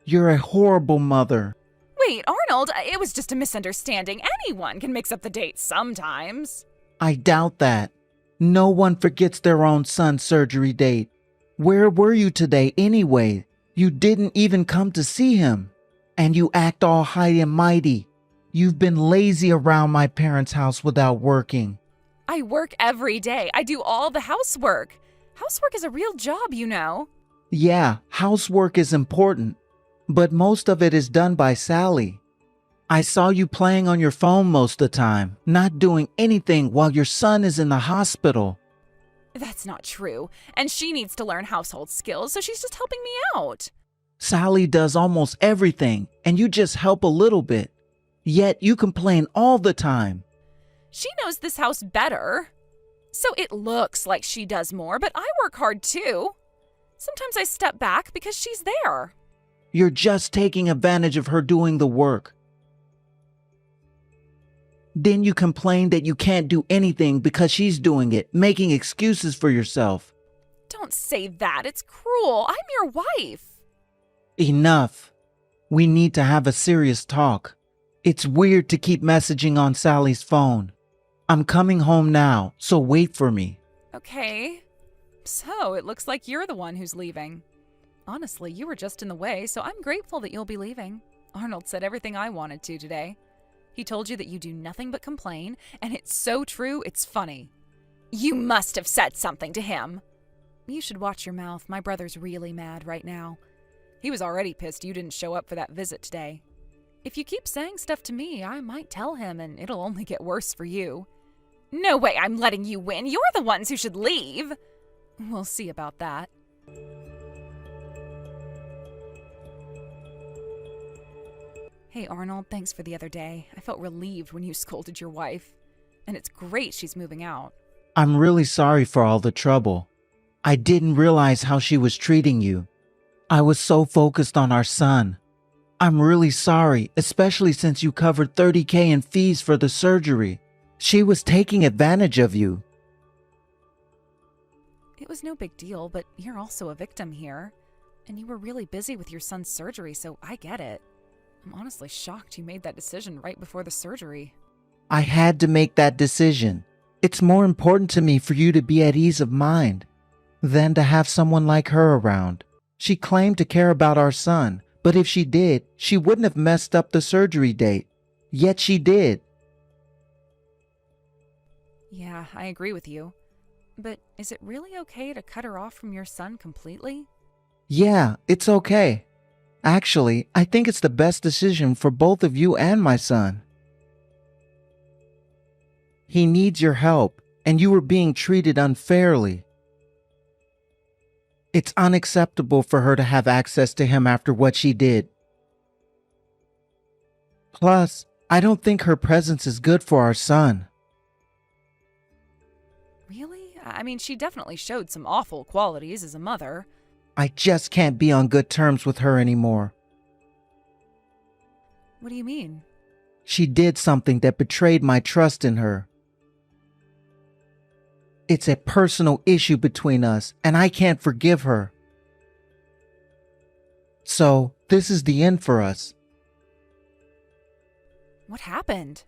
Speaker 3: You're a horrible mother.
Speaker 1: Wait, Arnold, it was just a misunderstanding. Anyone can mix up the dates sometimes.
Speaker 3: I doubt that. No one forgets their own son's surgery date. Where were you today anyway? You didn't even come to see him. And you act all high and mighty. You've been lazy around my parents' house without working.
Speaker 1: I work every day. I do all the housework. Housework is a real job, you know.
Speaker 3: Yeah, housework is important, but most of it is done by Sally. I saw you playing on your phone most of the time, not doing anything while your son is in the hospital.
Speaker 1: That's not true. And she needs to learn household skills, so she's just helping me out.
Speaker 3: Sally does almost everything, and you just help a little bit. Yet you complain all the time.
Speaker 1: She knows this house better. So it looks like she does more, but I work hard too. Sometimes I step back because she's there.
Speaker 3: You're just taking advantage of her doing the work. Then you complain that you can't do anything because she's doing it, making excuses for yourself.
Speaker 1: Don't say that. It's cruel. I'm your wife.
Speaker 3: Enough. We need to have a serious talk. It's weird to keep messaging on Sally's phone. I'm coming home now, so wait for me.
Speaker 1: Okay. So it looks like you're the one who's leaving. Honestly, you were just in the way, so I'm grateful that you'll be leaving. Arnold said everything I wanted to today. He told you that you do nothing but complain, and it's so true, it's funny. You must have said something to him. You should watch your mouth. My brother's really mad right now. He was already pissed you didn't show up for that visit today. If you keep saying stuff to me, I might tell him, and it'll only get worse for you. No way I'm letting you win. You're the ones who should leave. We'll see about that. Hey, Arnold, thanks for the other day. I felt relieved when you scolded your wife. And it's great she's moving out.
Speaker 3: I'm really sorry for all the trouble. I didn't realize how she was treating you. I was so focused on our son. I'm really sorry, especially since you covered $30,000 in fees for the surgery. She was taking advantage of you.
Speaker 1: It was no big deal, but you're also a victim here. And you were really busy with your son's surgery, so I get it. I'm honestly shocked you made that decision right before the surgery.
Speaker 3: I had to make that decision. It's more important to me for you to be at ease of mind than to have someone like her around. She claimed to care about our son, but if she did, she wouldn't have messed up the surgery date. Yet she did.
Speaker 1: Yeah, I agree with you. But is it really okay to cut her off from your son completely?
Speaker 3: Yeah, it's okay. Actually, I think it's the best decision for both of you and my son. He needs your help, and you were being treated unfairly. It's unacceptable for her to have access to him after what she did. Plus, I don't think her presence is good for our son.
Speaker 1: Really? I mean, she definitely showed some awful qualities as a mother.
Speaker 3: I just can't be on good terms with her anymore.
Speaker 1: What do you mean?
Speaker 3: She did something that betrayed my trust in her. It's a personal issue between us, and I can't forgive her. So, this is the end for us.
Speaker 1: What happened?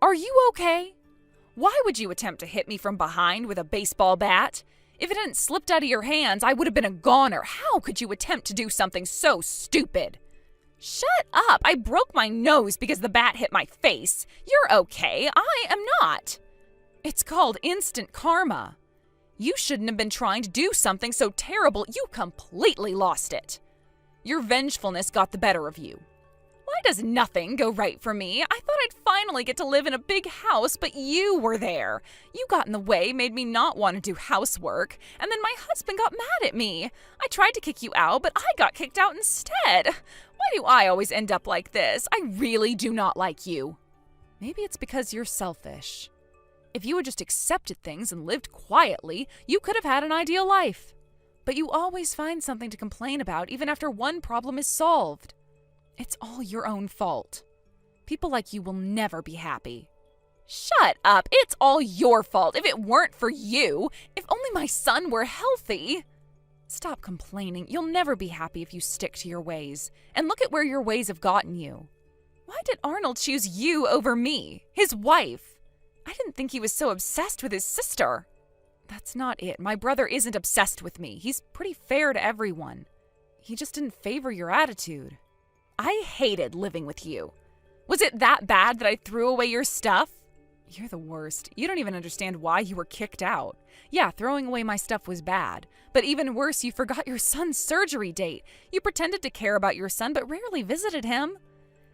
Speaker 1: Are you okay? Why would you attempt to hit me from behind with a baseball bat? If it hadn't slipped out of your hands, I would have been a goner. How could you attempt to do something so stupid? Shut up! I broke my nose because the bat hit my face. You're okay. I am not. It's called instant karma. You shouldn't have been trying to do something so terrible. You completely lost it. Your vengefulness got the better of you. Why does nothing go right for me? I thought I'd finally get to live in a big house, but you were there. You got in the way, made me not want to do housework, and then my husband got mad at me. I tried to kick you out, but I got kicked out instead. Why do I always end up like this? I really do not like you. Maybe it's because you're selfish. If you had just accepted things and lived quietly, you could have had an ideal life. But you always find something to complain about even after one problem is solved. It's all your own fault. People like you will never be happy. Shut up! It's all your fault. If it weren't for you, if only my son were healthy. Stop complaining. You'll never be happy if you stick to your ways. And look at where your ways have gotten you. Why did Arnold choose you over me, his wife? I didn't think he was so obsessed with his sister. That's not it. My brother isn't obsessed with me. He's pretty fair to everyone. He just didn't favor your attitude. I hated living with you. Was it that bad that I threw away your stuff? You're the worst. You don't even understand why you were kicked out. Yeah, throwing away my stuff was bad. But even worse, you forgot your son's surgery date. You pretended to care about your son, but rarely visited him.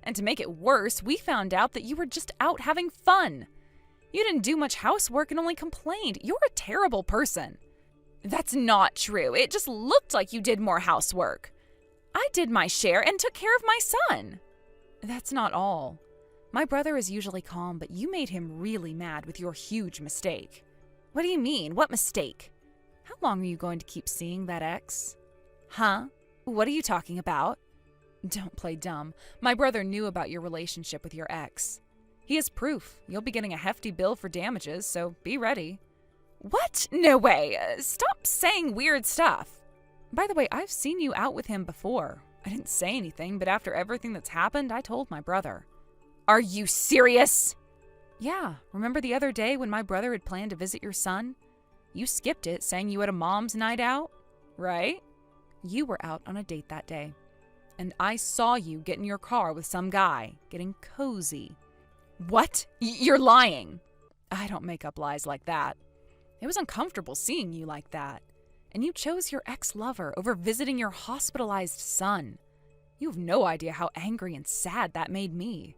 Speaker 1: And to make it worse, we found out that you were just out having fun. You didn't do much housework and only complained. You're a terrible person. That's not true. It just looked like you did more housework. I did my share and took care of my son. That's not all. My brother is usually calm, but you made him really mad with your huge mistake. What do you mean? What mistake? How long are you going to keep seeing that ex? Huh? What are you talking about? Don't play dumb. My brother knew about your relationship with your ex. He has proof. You'll be getting a hefty bill for damages, so be ready. What? No way. Stop saying weird stuff. By the way, I've seen you out with him before. I didn't say anything, but after everything that's happened, I told my brother. Are you serious? Yeah, remember the other day when my brother had planned to visit your son? You skipped it, saying you had a mom's night out, right? You were out on a date that day. And I saw you get in your car with some guy, getting cozy. What? You're lying. I don't make up lies like that. It was uncomfortable seeing you like that. And you chose your ex-lover over visiting your hospitalized son. You have no idea how angry and sad that made me.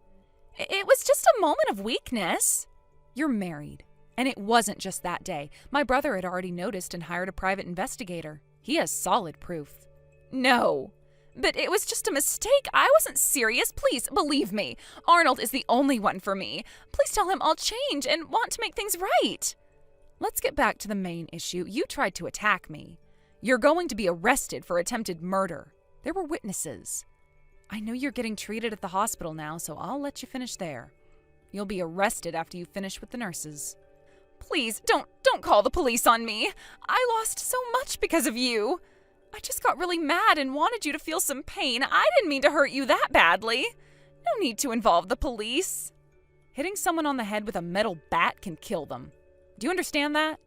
Speaker 1: It was just a moment of weakness. You're married. And it wasn't just that day. My brother had already noticed and hired a private investigator. He has solid proof. No. But it was just a mistake. I wasn't serious. Please, believe me. Arnold is the only one for me. Please tell him I'll change and want to make things right. Let's get back to the main issue. You tried to attack me. You're going to be arrested for attempted murder. There were witnesses. I know you're getting treated at the hospital now, so I'll let you finish there. You'll be arrested after you finish with the nurses. Please, don't call the police on me. I lost so much because of you. I just got really mad and wanted you to feel some pain. I didn't mean to hurt you that badly. No need to involve the police. Hitting someone on the head with a metal bat can kill them. Do you understand that?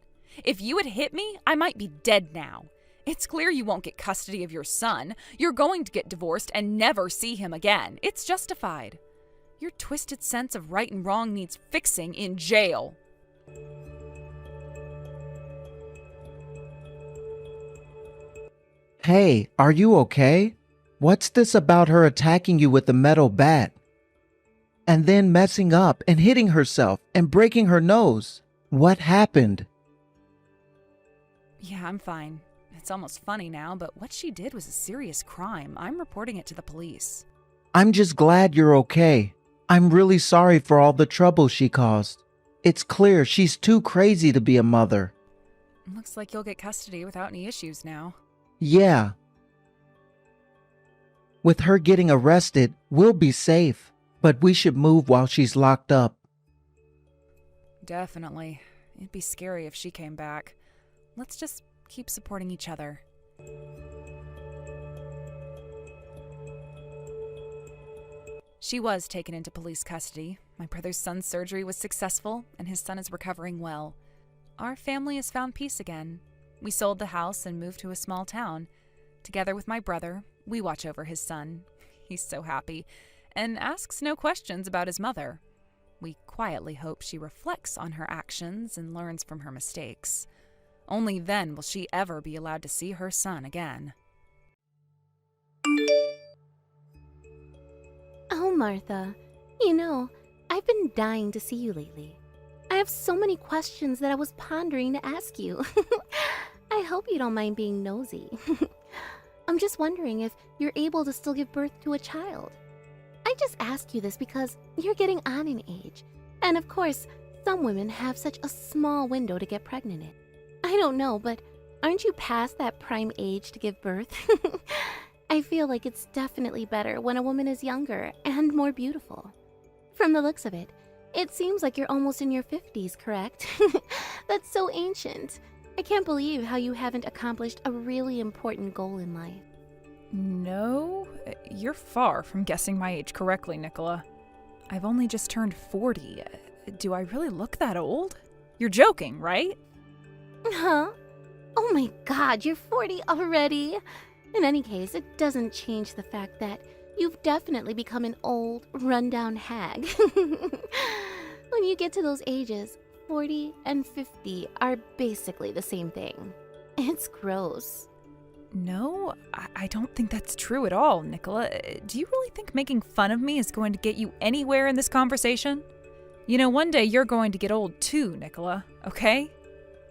Speaker 1: If you had hit me, I might be dead now. It's clear you won't get custody of your son. You're going to get divorced and never see him again. It's justified. Your twisted sense of right and wrong needs fixing in jail.
Speaker 3: Hey, are you okay? What's this about her attacking you with a metal bat? And then messing up and hitting herself and breaking her nose? What happened?
Speaker 1: Yeah, I'm fine. It's almost funny now, but what she did was a serious crime. I'm reporting it to the police.
Speaker 3: I'm just glad you're okay. I'm really sorry for all the trouble she caused. It's clear she's too crazy to be a mother.
Speaker 1: Looks like you'll get custody without any issues now.
Speaker 3: Yeah. With her getting arrested, we'll be safe, but we should move while she's locked up.
Speaker 1: Definitely. It'd be scary if she came back. Let's just keep supporting each other. She was taken into police custody. My brother's son's surgery was successful, and his son is recovering well. Our family has found peace again. We sold the house and moved to a small town. Together with my brother, we watch over his son. He's so happy, and asks no questions about his mother. We quietly hope she reflects on her actions and learns from her mistakes. Only then will she ever be allowed to see her son again.
Speaker 4: Oh, Martha, I've been dying to see you lately. I have so many questions that I was pondering to ask you. I hope you don't mind being nosy. I'm just wondering if you're able to still give birth to a child. I just ask you this because you're getting on in age. And of course, some women have such a small window to get pregnant in. I don't know, but aren't you past that prime age to give birth? I feel like it's definitely better when a woman is younger and more beautiful. From the looks of it, it seems like you're almost in your 50s, correct? That's so ancient. I can't believe how you haven't accomplished a really important goal in life.
Speaker 1: No, you're far from guessing my age correctly, Nicola. I've only just turned 40. Do I really look that old? You're joking, right?
Speaker 4: Huh? Oh my god, you're 40 already? In any case, it doesn't change the fact that you've definitely become an old, run-down hag. When you get to those ages, 40 and 50 are basically the same thing. It's gross.
Speaker 1: No, I don't think that's true at all, Nicola. Do you really think making fun of me is going to get you anywhere in this conversation? One day you're going to get old too, Nicola, okay?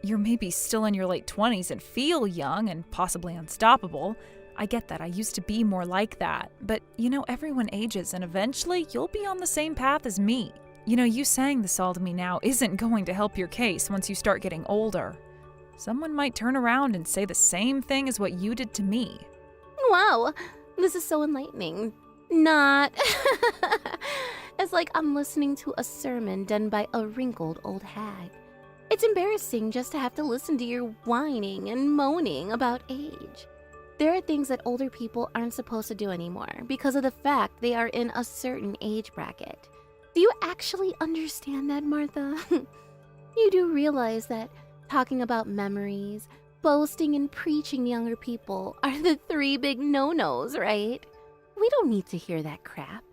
Speaker 1: You're maybe still in your late 20s and feel young and possibly unstoppable. I get that. I used to be more like that. But, everyone ages, and eventually you'll be on the same path as me. You saying this all to me now isn't going to help your case once you start getting older. Someone might turn around and say the same thing as what you did to me.
Speaker 4: Wow, this is so enlightening. Not. It's like I'm listening to a sermon done by a wrinkled old hag. It's embarrassing just to have to listen to your whining and moaning about age. There are things that older people aren't supposed to do anymore because of the fact they are in a certain age bracket. Do you actually understand that, Martha? You do realize that talking about memories, boasting, and preaching to younger people are the 3 big no-nos, right? We don't need to hear that crap.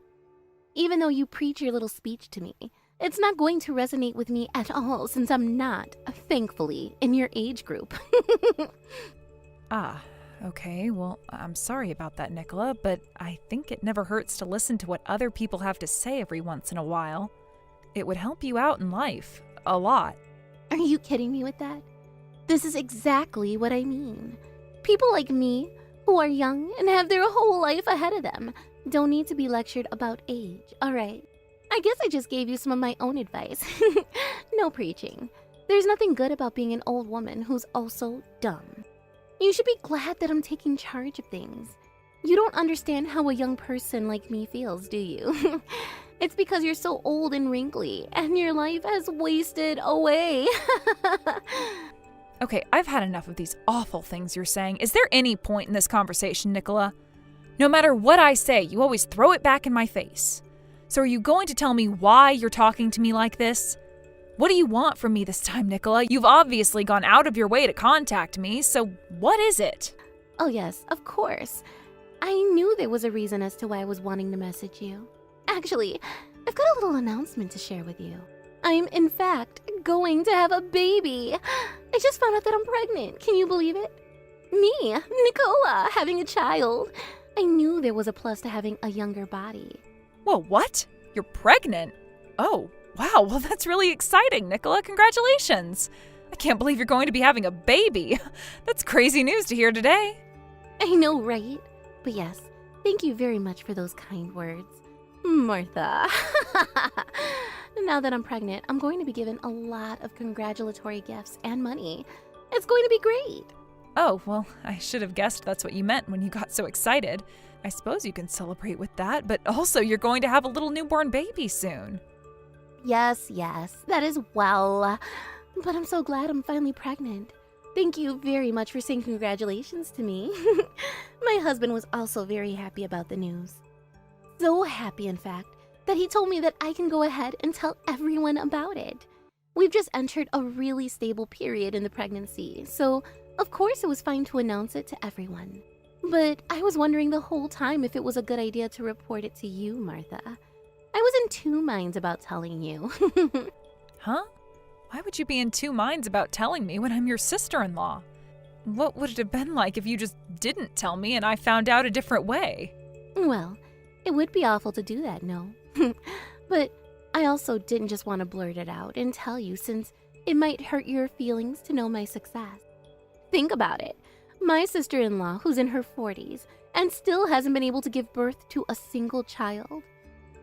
Speaker 4: Even though you preach your little speech to me, it's not going to resonate with me at all since I'm not, thankfully, in your age group.
Speaker 1: Okay, well, I'm sorry about that, Nicola, but I think it never hurts to listen to what other people have to say every once in a while. It would help you out in life, a lot.
Speaker 4: Are you kidding me with that? This is exactly what I mean. People like me, who are young and have their whole life ahead of them, don't need to be lectured about age, alright? I guess I just gave you some of my own advice. No preaching. There's nothing good about being an old woman who's also dumb. You should be glad that I'm taking charge of things. You don't understand how a young person like me feels, do you? It's because you're so old and wrinkly, and your life has wasted away.
Speaker 1: Okay, I've had enough of these awful things you're saying. Is there any point in this conversation, Nicola? No matter what I say, you always throw it back in my face. So are you going to tell me why you're talking to me like this? What do you want from me this time, Nicola? You've obviously gone out of your way to contact me, so what is it?
Speaker 4: Oh yes, of course. I knew there was a reason as to why I was wanting to message you. Actually, I've got a little announcement to share with you. I'm, in fact, going to have a baby. I just found out that I'm pregnant. Can you believe it? Me, Nicola, having a child. I knew there was a plus to having a younger body.
Speaker 1: Whoa, what? You're pregnant? Oh, wow, well that's really exciting, Nicola. Congratulations. I can't believe you're going to be having a baby. That's crazy news to hear today.
Speaker 4: I know, right? But yes, thank you very much for those kind words. Martha. Now that I'm pregnant, I'm going to be given a lot of congratulatory gifts and money. It's going to be great.
Speaker 1: Oh, well, I should have guessed that's what you meant when you got so excited. I suppose you can celebrate with that, but also you're going to have a little newborn baby soon.
Speaker 4: Yes, that is well. But I'm so glad I'm finally pregnant. Thank you very much for saying congratulations to me. My husband was also very happy about the news. So happy, in fact, that he told me that I can go ahead and tell everyone about it. We've just entered a really stable period in the pregnancy, so of course it was fine to announce it to everyone. But I was wondering the whole time if it was a good idea to report it to you, Martha. I was in two minds about telling you.
Speaker 1: Huh? Why would you be in two minds about telling me when I'm your sister-in-law? What would it have been like if you just didn't tell me and I found out a different way?
Speaker 4: Well, it would be awful to do that, no. But I also didn't just want to blurt it out and tell you since it might hurt your feelings to know my success. Think about it. My sister-in-law, who's in her 40s and still hasn't been able to give birth to a single child.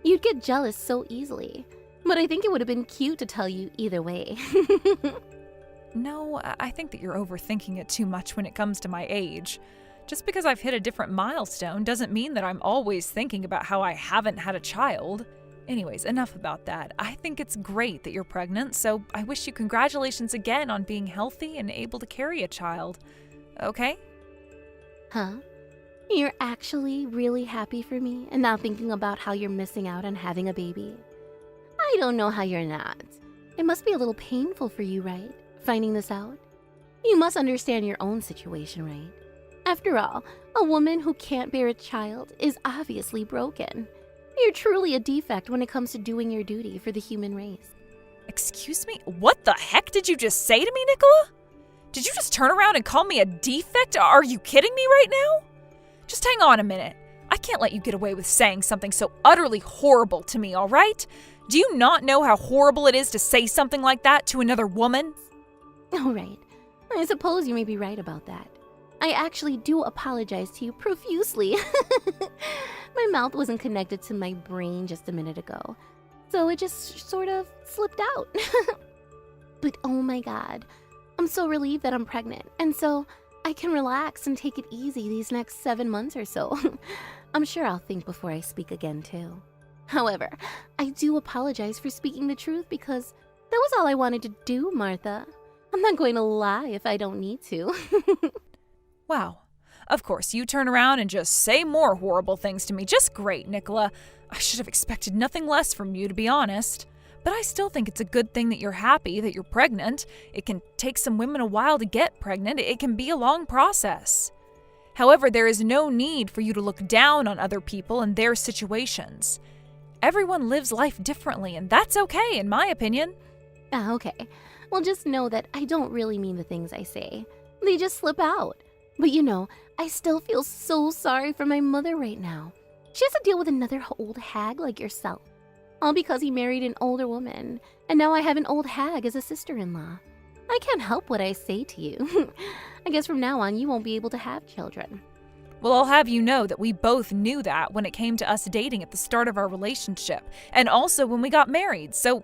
Speaker 4: You'd get jealous so easily. But I think it would have been cute to tell you either way.
Speaker 1: No, I think that you're overthinking it too much when it comes to my age. Just because I've hit a different milestone doesn't mean that I'm always thinking about how I haven't had a child. Anyways, enough about that. I think it's great that you're pregnant, so I wish you congratulations again on being healthy and able to carry a child. Okay?
Speaker 4: Huh? You're actually really happy for me and not thinking about how you're missing out on having a baby? I don't know how you're not. It must be a little painful for you, right? Finding this out? You must understand your own situation, right? After all, a woman who can't bear a child is obviously broken. You're truly a defect when it comes to doing your duty for the human race.
Speaker 1: Excuse me? What the heck did you just say to me, Nicola? Did you just turn around and call me a defect? Are you kidding me right now? Just hang on a minute. I can't let you get away with saying something so utterly horrible to me, all right? Do you not know how horrible it is to say something like that to another woman?
Speaker 4: All right. I suppose you may be right about that. I actually do apologize to you profusely. My mouth wasn't connected to my brain just a minute ago, so it just sort of slipped out. But oh my god, I'm so relieved that I'm pregnant, and so I can relax and take it easy these next 7 months or so. I'm sure I'll think before I speak again too. However, I do apologize for speaking the truth because that was all I wanted to do, Martha. I'm not going to lie if I don't need to.
Speaker 1: Wow. Of course, you turn around and just say more horrible things to me. Just great, Nicola. I should have expected nothing less from you, to be honest. But I still think it's a good thing that you're happy that you're pregnant. It can take some women a while to get pregnant. It can be a long process. However, there is no need for you to look down on other people and their situations. Everyone lives life differently, and that's okay, in my opinion.
Speaker 4: Okay. Well, just know that I don't really mean the things I say. They just slip out. But you know, I still feel so sorry for my mother right now. She has to deal with another old hag like yourself. All because he married an older woman, and now I have an old hag as a sister-in-law. I can't help what I say to you. I guess from now on you won't be able to have children.
Speaker 1: Well, I'll have you know that we both knew that when it came to us dating at the start of our relationship, and also when we got married, so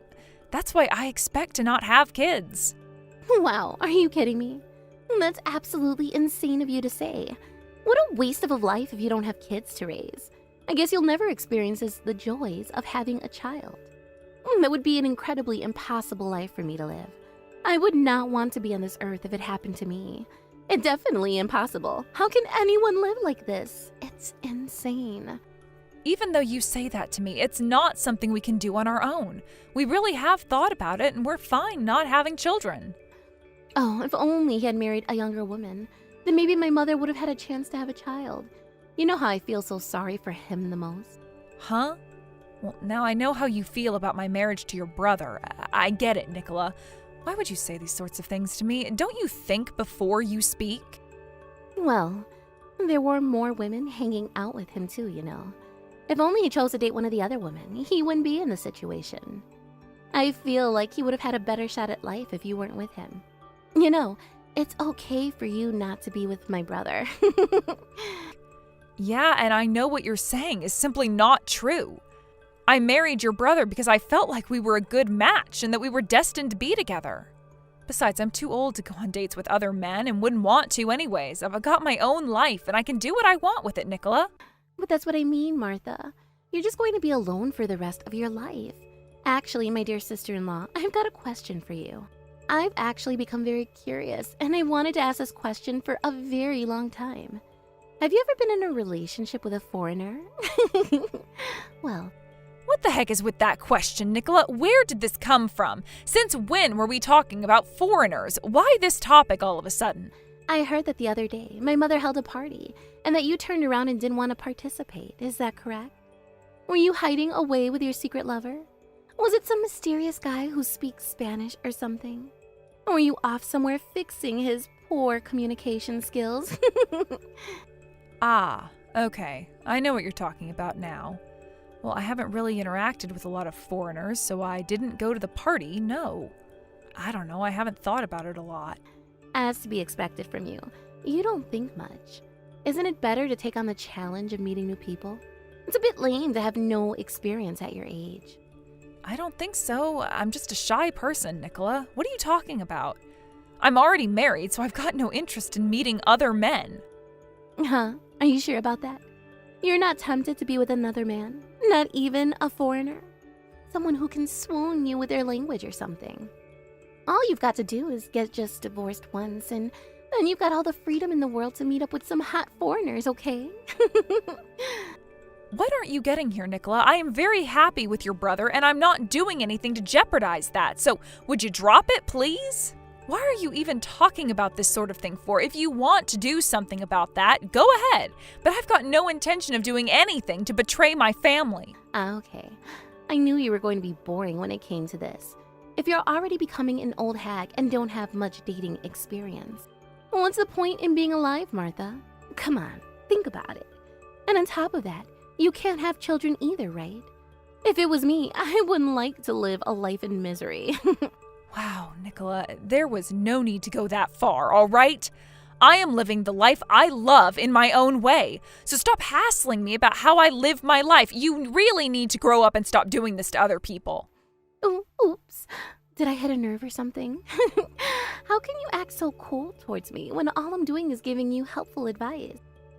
Speaker 1: that's why I expect to not have kids.
Speaker 4: Wow, are you kidding me? That's absolutely insane of you to say. What a waste of a life if you don't have kids to raise. I guess you'll never experience the joys of having a child. That would be an incredibly impossible life for me to live. I would not want to be on this earth if it happened to me. It's definitely impossible. How can anyone live like this? It's insane.
Speaker 1: Even though you say that to me, it's not something we can do on our own. We really have thought about it, and we're fine not having children.
Speaker 4: Oh, if only he had married a younger woman. Then maybe my mother would have had a chance to have a child. You know how I feel so sorry for him the most?
Speaker 1: Huh? Well, now I know how you feel about my marriage to your brother. I get it, Nicola. Why would you say these sorts of things to me? Don't you think before you speak?
Speaker 4: Well, there were more women hanging out with him too, you know. If only he chose to date one of the other women, he wouldn't be in this situation. I feel like he would have had a better shot at life if you weren't with him. You know, it's okay for you not to be with my brother.
Speaker 1: Yeah, and I know what you're saying is simply not true. I married your brother because I felt like we were a good match and that we were destined to be together. Besides, I'm too old to go on dates with other men and wouldn't want to anyways. I've got my own life and I can do what I want with it, Nicola.
Speaker 4: But that's what I mean, Martha. You're just going to be alone for the rest of your life. Actually, my dear sister-in-law, I've got a question for you. I've actually become very curious, and I wanted to ask this question for a very long time. Have you ever been in a relationship with a foreigner? Well,
Speaker 1: What the heck is with that question, Nicola? Where did this come from? Since when were we talking about foreigners? Why this topic all of a sudden?
Speaker 4: I heard that the other day my mother held a party, and that you turned around and didn't want to participate. Is that correct? Were you hiding away with your secret lover? Was it some mysterious guy who speaks Spanish or something? Or were you off somewhere fixing his poor communication skills?
Speaker 1: Ah, okay. I know what you're talking about now. Well, I haven't really interacted with a lot of foreigners, so I didn't go to the party, no. I don't know, I haven't thought about it a lot.
Speaker 4: As to be expected from you, you don't think much. Isn't it better to take on the challenge of meeting new people? It's a bit lame to have no experience at your age.
Speaker 1: I don't think so. I'm just a shy person, Nicola. What are you talking about? I'm already married, so I've got no interest in meeting other men.
Speaker 4: Huh? Are you sure about that? You're not tempted to be with another man? Not even a foreigner? Someone who can swoon you with their language or something? All you've got to do is get just divorced once, and then you've got all the freedom in the world to meet up with some hot foreigners, okay?
Speaker 1: What aren't you getting here, Nicola? I am very happy with your brother, and I'm not doing anything to jeopardize that. So, would you drop it, please? Why are you even talking about this sort of thing for? If you want to do something about that, go ahead. But I've got no intention of doing anything to betray my family.
Speaker 4: Okay. I knew you were going to be boring when it came to this. If you're already becoming an old hag and don't have much dating experience, what's the point in being alive, Martha? Come on, think about it. And on top of that, you can't have children either, right? If it was me, I wouldn't like to live a life in misery.
Speaker 1: Wow, Nicola, there was no need to go that far, all right? I am living the life I love in my own way. So stop hassling me about how I live my life. You really need to grow up and stop doing this to other people.
Speaker 4: Oops. Did I hit a nerve or something? How can you act so cold towards me when all I'm doing is giving you helpful advice?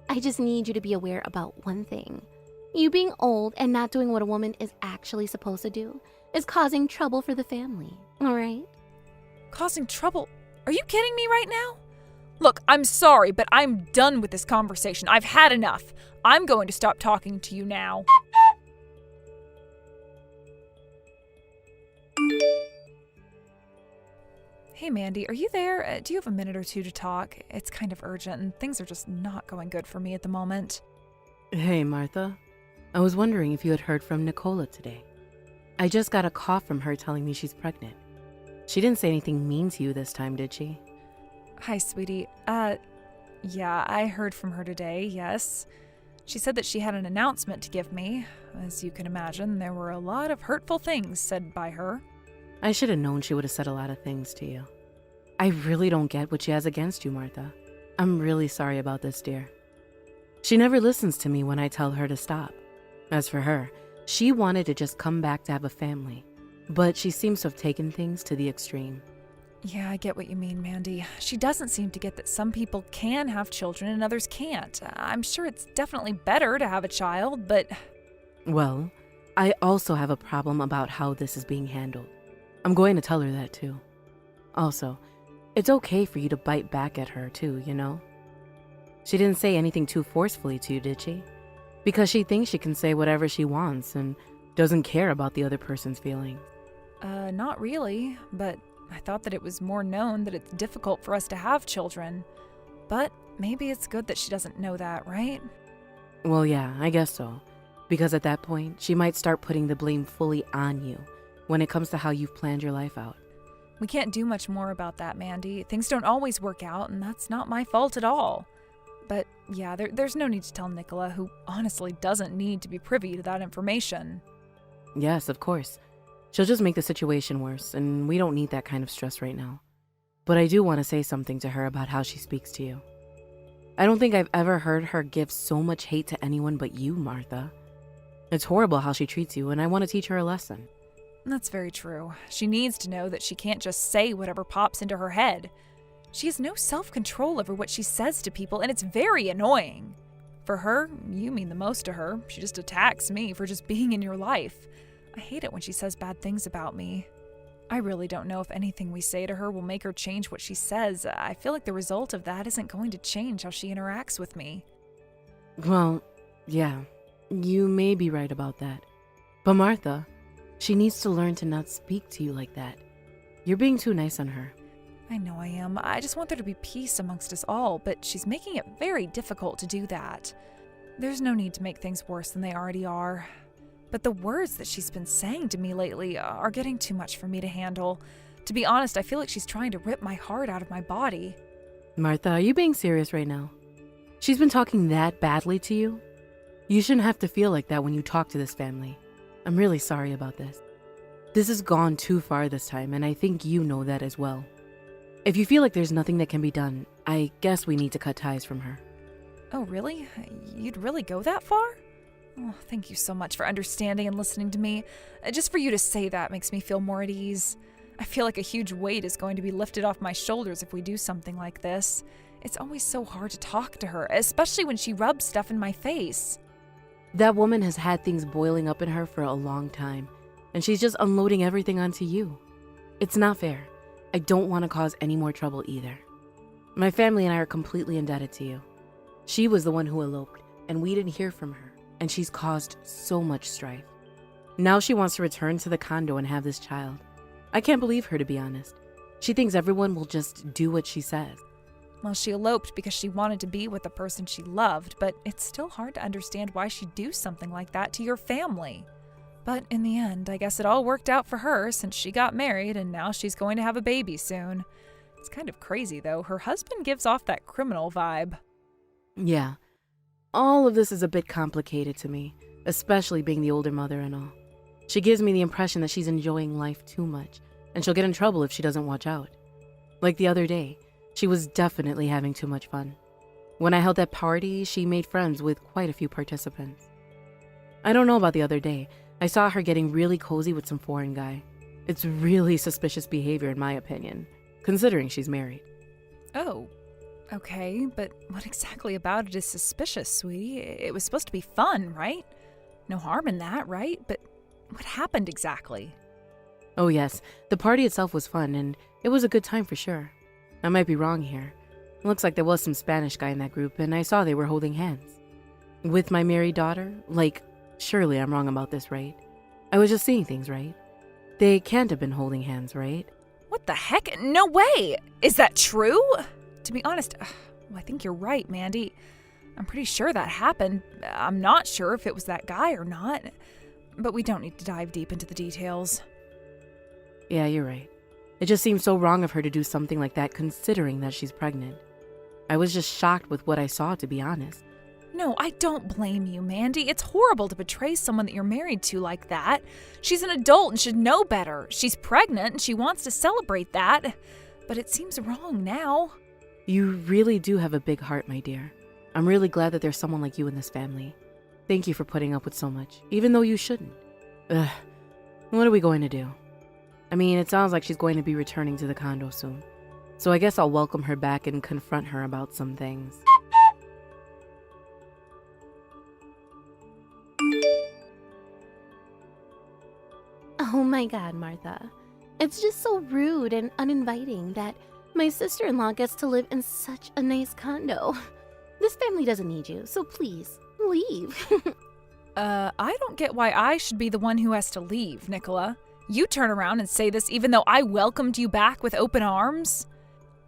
Speaker 4: I just need you to be aware about one thing. You being old and not doing what a woman is actually supposed to do is causing trouble for the family, all right?
Speaker 1: Causing trouble? Are you kidding me right now? Look, I'm sorry, but I'm done with this conversation. I've had enough. I'm going to stop talking to you now. Hey, Mandy, are you there? Do you have a minute or two to talk? It's kind of urgent, and things are just not going good for me at the moment.
Speaker 5: Hey, Martha. I was wondering if you had heard from Nicola today. I just got a call from her telling me she's pregnant. She didn't say anything mean to you this time, did she?
Speaker 1: Hi, sweetie. Yeah, I heard from her today, yes. She said that she had an announcement to give me. As you can imagine, there were a lot of hurtful things said by her.
Speaker 5: I should have known she would have said a lot of things to you. I really don't get what she has against you, Martha. I'm really sorry about this, dear. She never listens to me when I tell her to stop. As for her, she wanted to just come back to have a family, but she seems to have taken things to the extreme.
Speaker 1: Yeah, I get what you mean, Mandy. She doesn't seem to get that some people can have children and others can't. I'm sure it's definitely better to have a child, but
Speaker 5: Well, I also have a problem about how this is being handled. I'm going to tell her that too. Also, it's okay for you to bite back at her too, you know? She didn't say anything too forcefully to you, did she? Because she thinks she can say whatever she wants and doesn't care about the other person's feelings.
Speaker 1: not really. But I thought that it was more known that it's difficult for us to have children. But maybe it's good that she doesn't know that, right?
Speaker 5: Well, yeah, I guess so. Because at that point, she might start putting the blame fully on you when it comes to how you've planned your life out.
Speaker 1: We can't do much more about that, Mandy. Things don't always work out, and that's not my fault at all. But yeah, there's no need to tell Nicola, who honestly doesn't need to be privy to that information.
Speaker 5: Yes, of course. She'll just make the situation worse, and we don't need that kind of stress right now. But I do want to say something to her about how she speaks to you. I don't think I've ever heard her give so much hate to anyone but you, Martha. It's horrible how she treats you, and I want to teach her a lesson.
Speaker 1: That's very true. She needs to know that she can't just say whatever pops into her head. She has no self-control over what she says to people, and it's very annoying. For her, you mean the most to her. She just attacks me for just being in your life. I hate it when she says bad things about me. I really don't know if anything we say to her will make her change what she says. I feel like the result of that isn't going to change how she interacts with me.
Speaker 5: Well, yeah, you may be right about that. But Martha, she needs to learn to not speak to you like that. You're being too nice on her.
Speaker 1: I know I am. I just want there to be peace amongst us all, but she's making it very difficult to do that. There's no need to make things worse than they already are. But the words that she's been saying to me lately are getting too much for me to handle. To be honest, I feel like she's trying to rip my heart out of my body.
Speaker 5: Martha, are you being serious right now? She's been talking that badly to you? You shouldn't have to feel like that when you talk to this family. I'm really sorry about this. This has gone too far this time, and I think you know that as well. If you feel like there's nothing that can be done, I guess we need to cut ties from her.
Speaker 1: Oh, really? You'd really go that far? Oh, thank you so much for understanding and listening to me. Just for you to say that makes me feel more at ease. I feel like a huge weight is going to be lifted off my shoulders if we do something like this. It's always so hard to talk to her, especially when she rubs stuff in my face.
Speaker 5: That woman has had things boiling up in her for a long time, and she's just unloading everything onto you. It's not fair. I don't want to cause any more trouble either. My family and I are completely indebted to you. She was the one who eloped, and we didn't hear from her, and she's caused so much strife. Now she wants to return to the condo and have this child. I can't believe her, to be honest. She thinks everyone will just do what she says.
Speaker 1: Well, she eloped because she wanted to be with the person she loved, but it's still hard to understand why she'd do something like that to your family. But in the end, I guess it all worked out for her since she got married and now she's going to have a baby soon. It's kind of crazy, though. Her husband gives off that criminal vibe.
Speaker 5: Yeah. All of this is a bit complicated to me, especially being the older mother and all. She gives me the impression that she's enjoying life too much, and she'll get in trouble if she doesn't watch out. Like the other day, she was definitely having too much fun. When I held that party, she made friends with quite a few participants. I don't know about the other day. I saw her getting really cozy with some foreign guy. It's really suspicious behavior in my opinion, considering she's married.
Speaker 1: Oh, okay, but what exactly about it is suspicious, sweetie? It was supposed to be fun, right? No harm in that, right? But what happened exactly?
Speaker 5: Oh yes, the party itself was fun, and it was a good time for sure. I might be wrong here. It looks like there was some Spanish guy in that group, and I saw they were holding hands. With my married daughter? Like, surely I'm wrong about this, right? I was just seeing things, right? They can't have been holding hands, right?
Speaker 1: What the heck? No way! Is that true? To be honest, well, I think you're right, Mandy. I'm pretty sure that happened. I'm not sure if it was that guy or not. But we don't need to dive deep into the details.
Speaker 5: Yeah, you're right. It just seems so wrong of her to do something like that considering that she's pregnant. I was just shocked with what I saw, to be honest.
Speaker 1: No, I don't blame you, Mandy. It's horrible to betray someone that you're married to like that. She's an adult and should know better. She's pregnant and she wants to celebrate that. But it seems wrong now.
Speaker 5: You really do have a big heart, my dear. I'm really glad that there's someone like you in this family. Thank you for putting up with so much, even though you shouldn't. Ugh, what are we going to do? I mean, it sounds like she's going to be returning to the condo soon. So I guess I'll welcome her back and confront her about some things.
Speaker 4: Oh my god, Martha. It's just so rude and uninviting that my sister-in-law gets to live in such a nice condo. This family doesn't need you, so please, leave.
Speaker 1: I don't get why I should be the one who has to leave, Nicola. You turn around and say this even though I welcomed you back with open arms.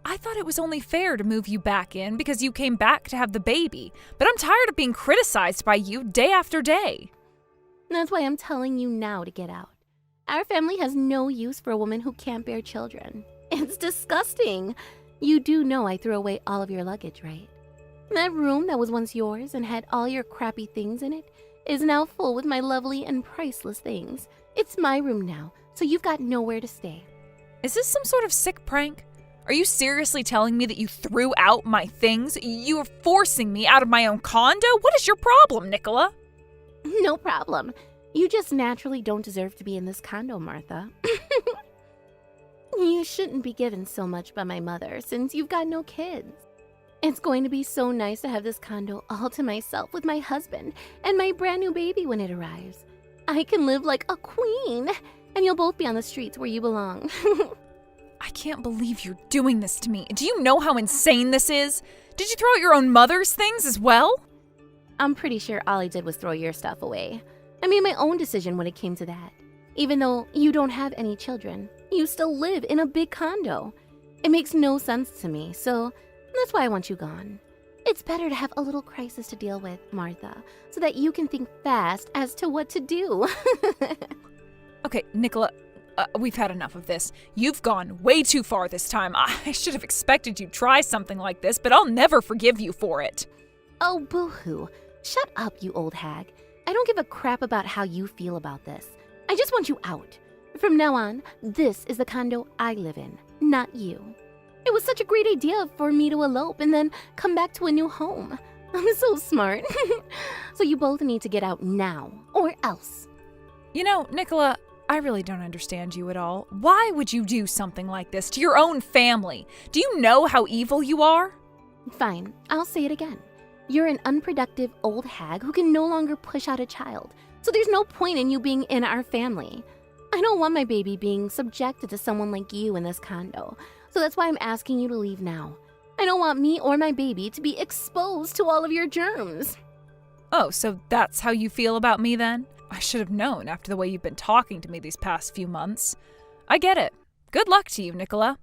Speaker 1: I thought it was only fair to move you back in because you came back to have the baby, but I'm tired of being criticized by you day after day.
Speaker 4: That's why I'm telling you now to get out. Our family has no use for a woman who can't bear children. It's disgusting. You do know I threw away all of your luggage, right? That room that was once yours and had all your crappy things in it is now full with my lovely and priceless things. It's my room now, so you've got nowhere to stay.
Speaker 1: Is this some sort of sick prank? Are you seriously telling me that you threw out my things? You are forcing me out of my own condo? What is your problem, Nicola?
Speaker 4: No problem. You just naturally don't deserve to be in this condo, Martha. You shouldn't be given so much by my mother since you've got no kids. It's going to be so nice to have this condo all to myself with my husband and my brand new baby when it arrives. I can live like a queen, and you'll both be on the streets where you belong.
Speaker 1: I can't believe you're doing this to me. Do you know how insane this is? Did you throw out your own mother's things as well?
Speaker 4: I'm pretty sure all I did was throw your stuff away. I made my own decision when it came to that. Even though you don't have any children, you still live in a big condo. It makes no sense to me, so that's why I want you gone. It's better to have a little crisis to deal with, Martha, so that you can think fast as to what to do.
Speaker 1: Okay, Nicola, we've had enough of this. You've gone way too far this time. I should have expected you'd try something like this, but I'll never forgive you for it.
Speaker 4: Oh, boo-hoo. Shut up, you old hag. I don't give a crap about how you feel about this. I just want you out. From now on, this is the condo I live in, not you. It was such a great idea for me to elope and then come back to a new home. I'm so smart. So you both need to get out now, or else.
Speaker 1: You know, Nicola, I really don't understand you at all. Why would you do something like this to your own family? Do you know how evil you are?
Speaker 4: Fine, I'll say it again. You're an unproductive old hag who can no longer push out a child, so there's no point in you being in our family. I don't want my baby being subjected to someone like you in this condo, so that's why I'm asking you to leave now. I don't want me or my baby to be exposed to all of your germs.
Speaker 1: Oh, so that's how you feel about me then? I should have known after the way you've been talking to me these past few months. I get it. Good luck to you, Nicola.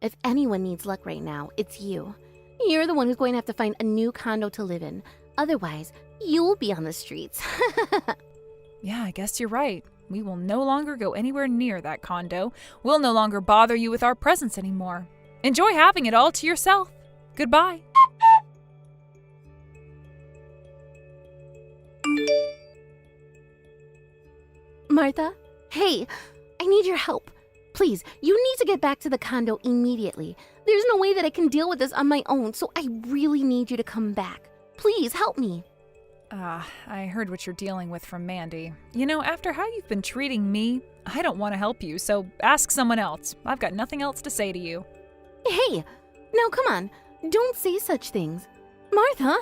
Speaker 4: If anyone needs luck right now, it's you. You're the one who's going to have to find a new condo to live in. Otherwise, you'll be on the streets.
Speaker 1: Yeah, I guess you're right. We will no longer go anywhere near that condo. We'll no longer bother you with our presence anymore. Enjoy having it all to yourself. Goodbye.
Speaker 4: Martha? Hey, I need your help. Please, you need to get back to the condo immediately. There's no way that I can deal with this on my own, so I really need you to come back. Please, help me.
Speaker 1: I heard what you're dealing with from Mandy. You know, after how you've been treating me, I don't want to help you, so ask someone else. I've got nothing else to say to you.
Speaker 4: Hey, now come on. Don't say such things. Martha,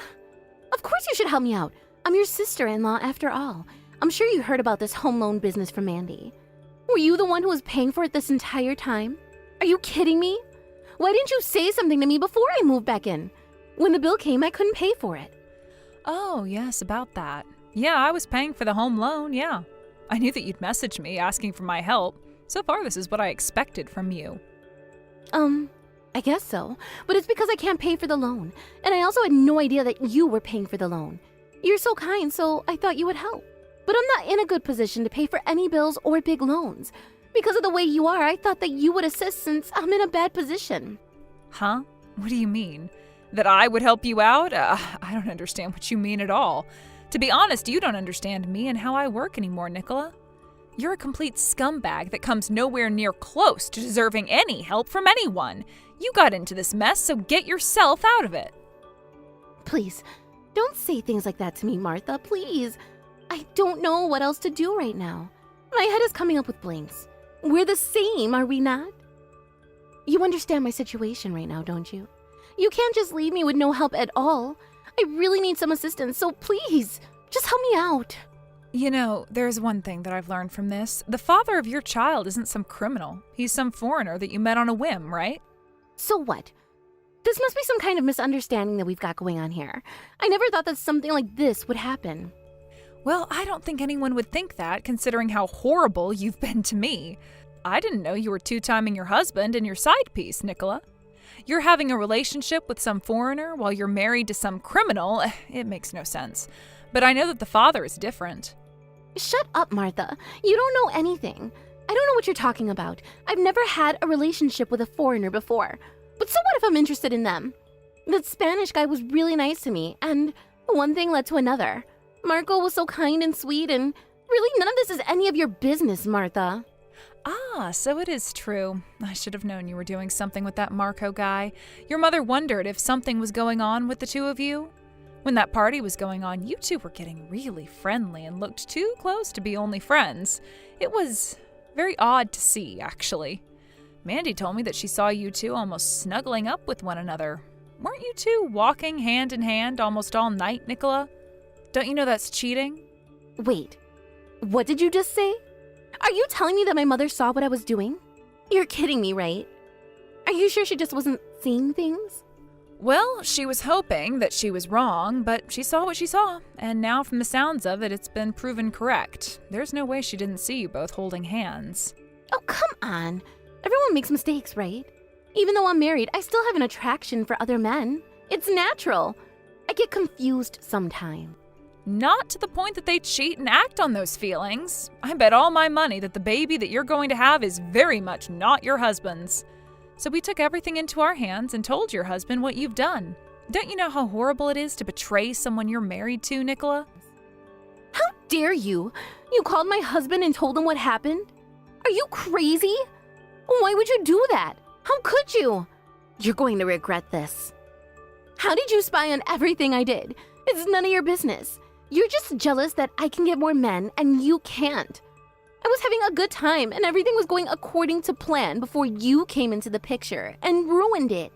Speaker 4: of course you should help me out. I'm your sister-in-law after all. I'm sure you heard about this home loan business from Mandy. Were you the one who was paying for it this entire time? Are you kidding me? Why didn't you say something to me before I moved back in? When the bill came, I couldn't pay for it.
Speaker 1: Oh, yes, about that. Yeah, I was paying for the home loan, yeah. I knew that you'd message me asking for my help. So far, this is what I expected from you.
Speaker 4: I guess so. But it's because I can't pay for the loan. And I also had no idea that you were paying for the loan. You're so kind, so I thought you would help. But I'm not in a good position to pay for any bills or big loans. Because of the way you are, I thought that you would assist since I'm in a bad position.
Speaker 1: Huh? What do you mean? That I would help you out? I don't understand what you mean at all. To be honest, you don't understand me and how I work anymore, Nicola. You're a complete scumbag that comes nowhere near close to deserving any help from anyone. You got into this mess, so get yourself out of it.
Speaker 4: Please, don't say things like that to me, Martha, please. I don't know what else to do right now. My head is coming up with blanks. We're the same, are we not? You understand my situation right now, don't you? You can't just leave me with no help at all. I really need some assistance, so please, just help me out.
Speaker 1: You know, there's one thing that I've learned from this. The father of your child isn't some criminal. He's some foreigner that you met on a whim, right?
Speaker 4: So what? This must be some kind of misunderstanding that we've got going on here. I never thought that something like this would happen.
Speaker 1: Well, I don't think anyone would think that, considering how horrible you've been to me. I didn't know you were two-timing your husband and your side piece, Nicola. You're having a relationship with some foreigner while you're married to some criminal. It makes no sense. But I know that the father is different.
Speaker 4: Shut up, Martha. You don't know anything. I don't know what you're talking about. I've never had a relationship with a foreigner before. But so what if I'm interested in them? That Spanish guy was really nice to me, and one thing led to another. Marco was so kind and sweet, and really none of this is any of your business, Martha.
Speaker 1: Ah, so it is true. I should have known you were doing something with that Marco guy. Your mother wondered if something was going on with the two of you. When that party was going on, you two were getting really friendly and looked too close to be only friends. It was very odd to see, actually. Mandy told me that she saw you two almost snuggling up with one another. Weren't you two walking hand in hand almost all night, Nicola? Don't you know that's cheating?
Speaker 4: Wait, what did you just say? Are you telling me that my mother saw what I was doing? You're kidding me, right? Are you sure she just wasn't seeing things?
Speaker 1: Well, she was hoping that she was wrong, but she saw what she saw, and now from the sounds of it, it's been proven correct. There's no way she didn't see you both holding hands.
Speaker 4: Oh, come on. Everyone makes mistakes, right? Even though I'm married, I still have an attraction for other men. It's natural. I get confused sometimes.
Speaker 1: Not to the point that they cheat and act on those feelings. I bet all my money that the baby that you're going to have is very much not your husband's. So we took everything into our hands and told your husband what you've done. Don't you know how horrible it is to betray someone you're married to, Nicola?
Speaker 4: How dare you? You called my husband and told him what happened? Are you crazy? Why would you do that? How could you? You're going to regret this. How did you spy on everything I did? It's none of your business. You're just jealous that I can get more men and you can't. I was having a good time and everything was going according to plan before you came into the picture and ruined it.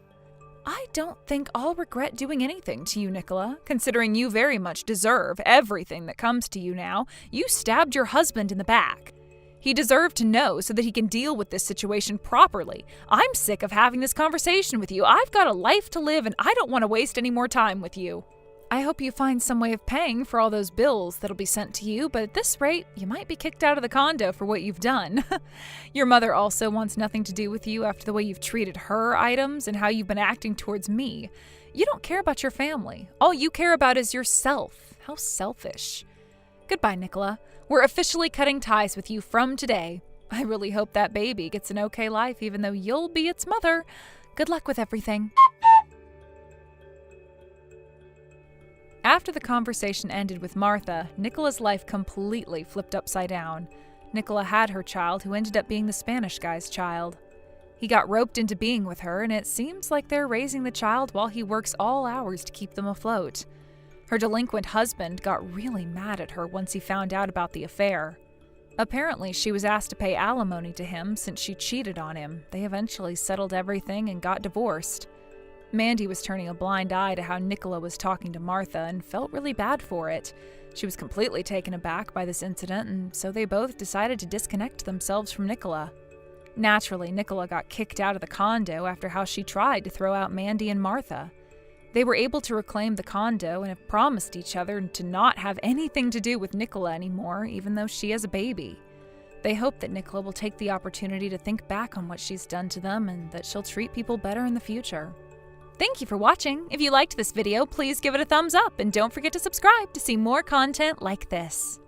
Speaker 1: I don't think I'll regret doing anything to you, Nicola, considering you very much deserve everything that comes to you now. You stabbed your husband in the back. He deserved to know so that he can deal with this situation properly. I'm sick of having this conversation with you. I've got a life to live and I don't want to waste any more time with you. I hope you find some way of paying for all those bills that'll be sent to you, but at this rate, you might be kicked out of the condo for what you've done. Your mother also wants nothing to do with you after the way you've treated her items and how you've been acting towards me. You don't care about your family. All you care about is yourself. How selfish. Goodbye, Nicola. We're officially cutting ties with you from today. I really hope that baby gets an okay life even though you'll be its mother. Good luck with everything. After the conversation ended with Martha, Nicola's life completely flipped upside down. Nicola had her child, who ended up being the Spanish guy's child. He got roped into being with her, and it seems like they're raising the child while he works all hours to keep them afloat. Her delinquent husband got really mad at her once he found out about the affair. Apparently, she was asked to pay alimony to him since she cheated on him. They eventually settled everything and got divorced. Mandy was turning a blind eye to how Nicola was talking to Martha and felt really bad for it. She was completely taken aback by this incident, and so they both decided to disconnect themselves from Nicola. Naturally, Nicola got kicked out of the condo after how she tried to throw out Mandy and Martha. They were able to reclaim the condo and have promised each other to not have anything to do with Nicola anymore, even though she has a baby. They hope that Nicola will take the opportunity to think back on what she's done to them and that she'll treat people better in the future. Thank you for watching. If you liked this video, please give it a thumbs up and don't forget to subscribe to see more content like this.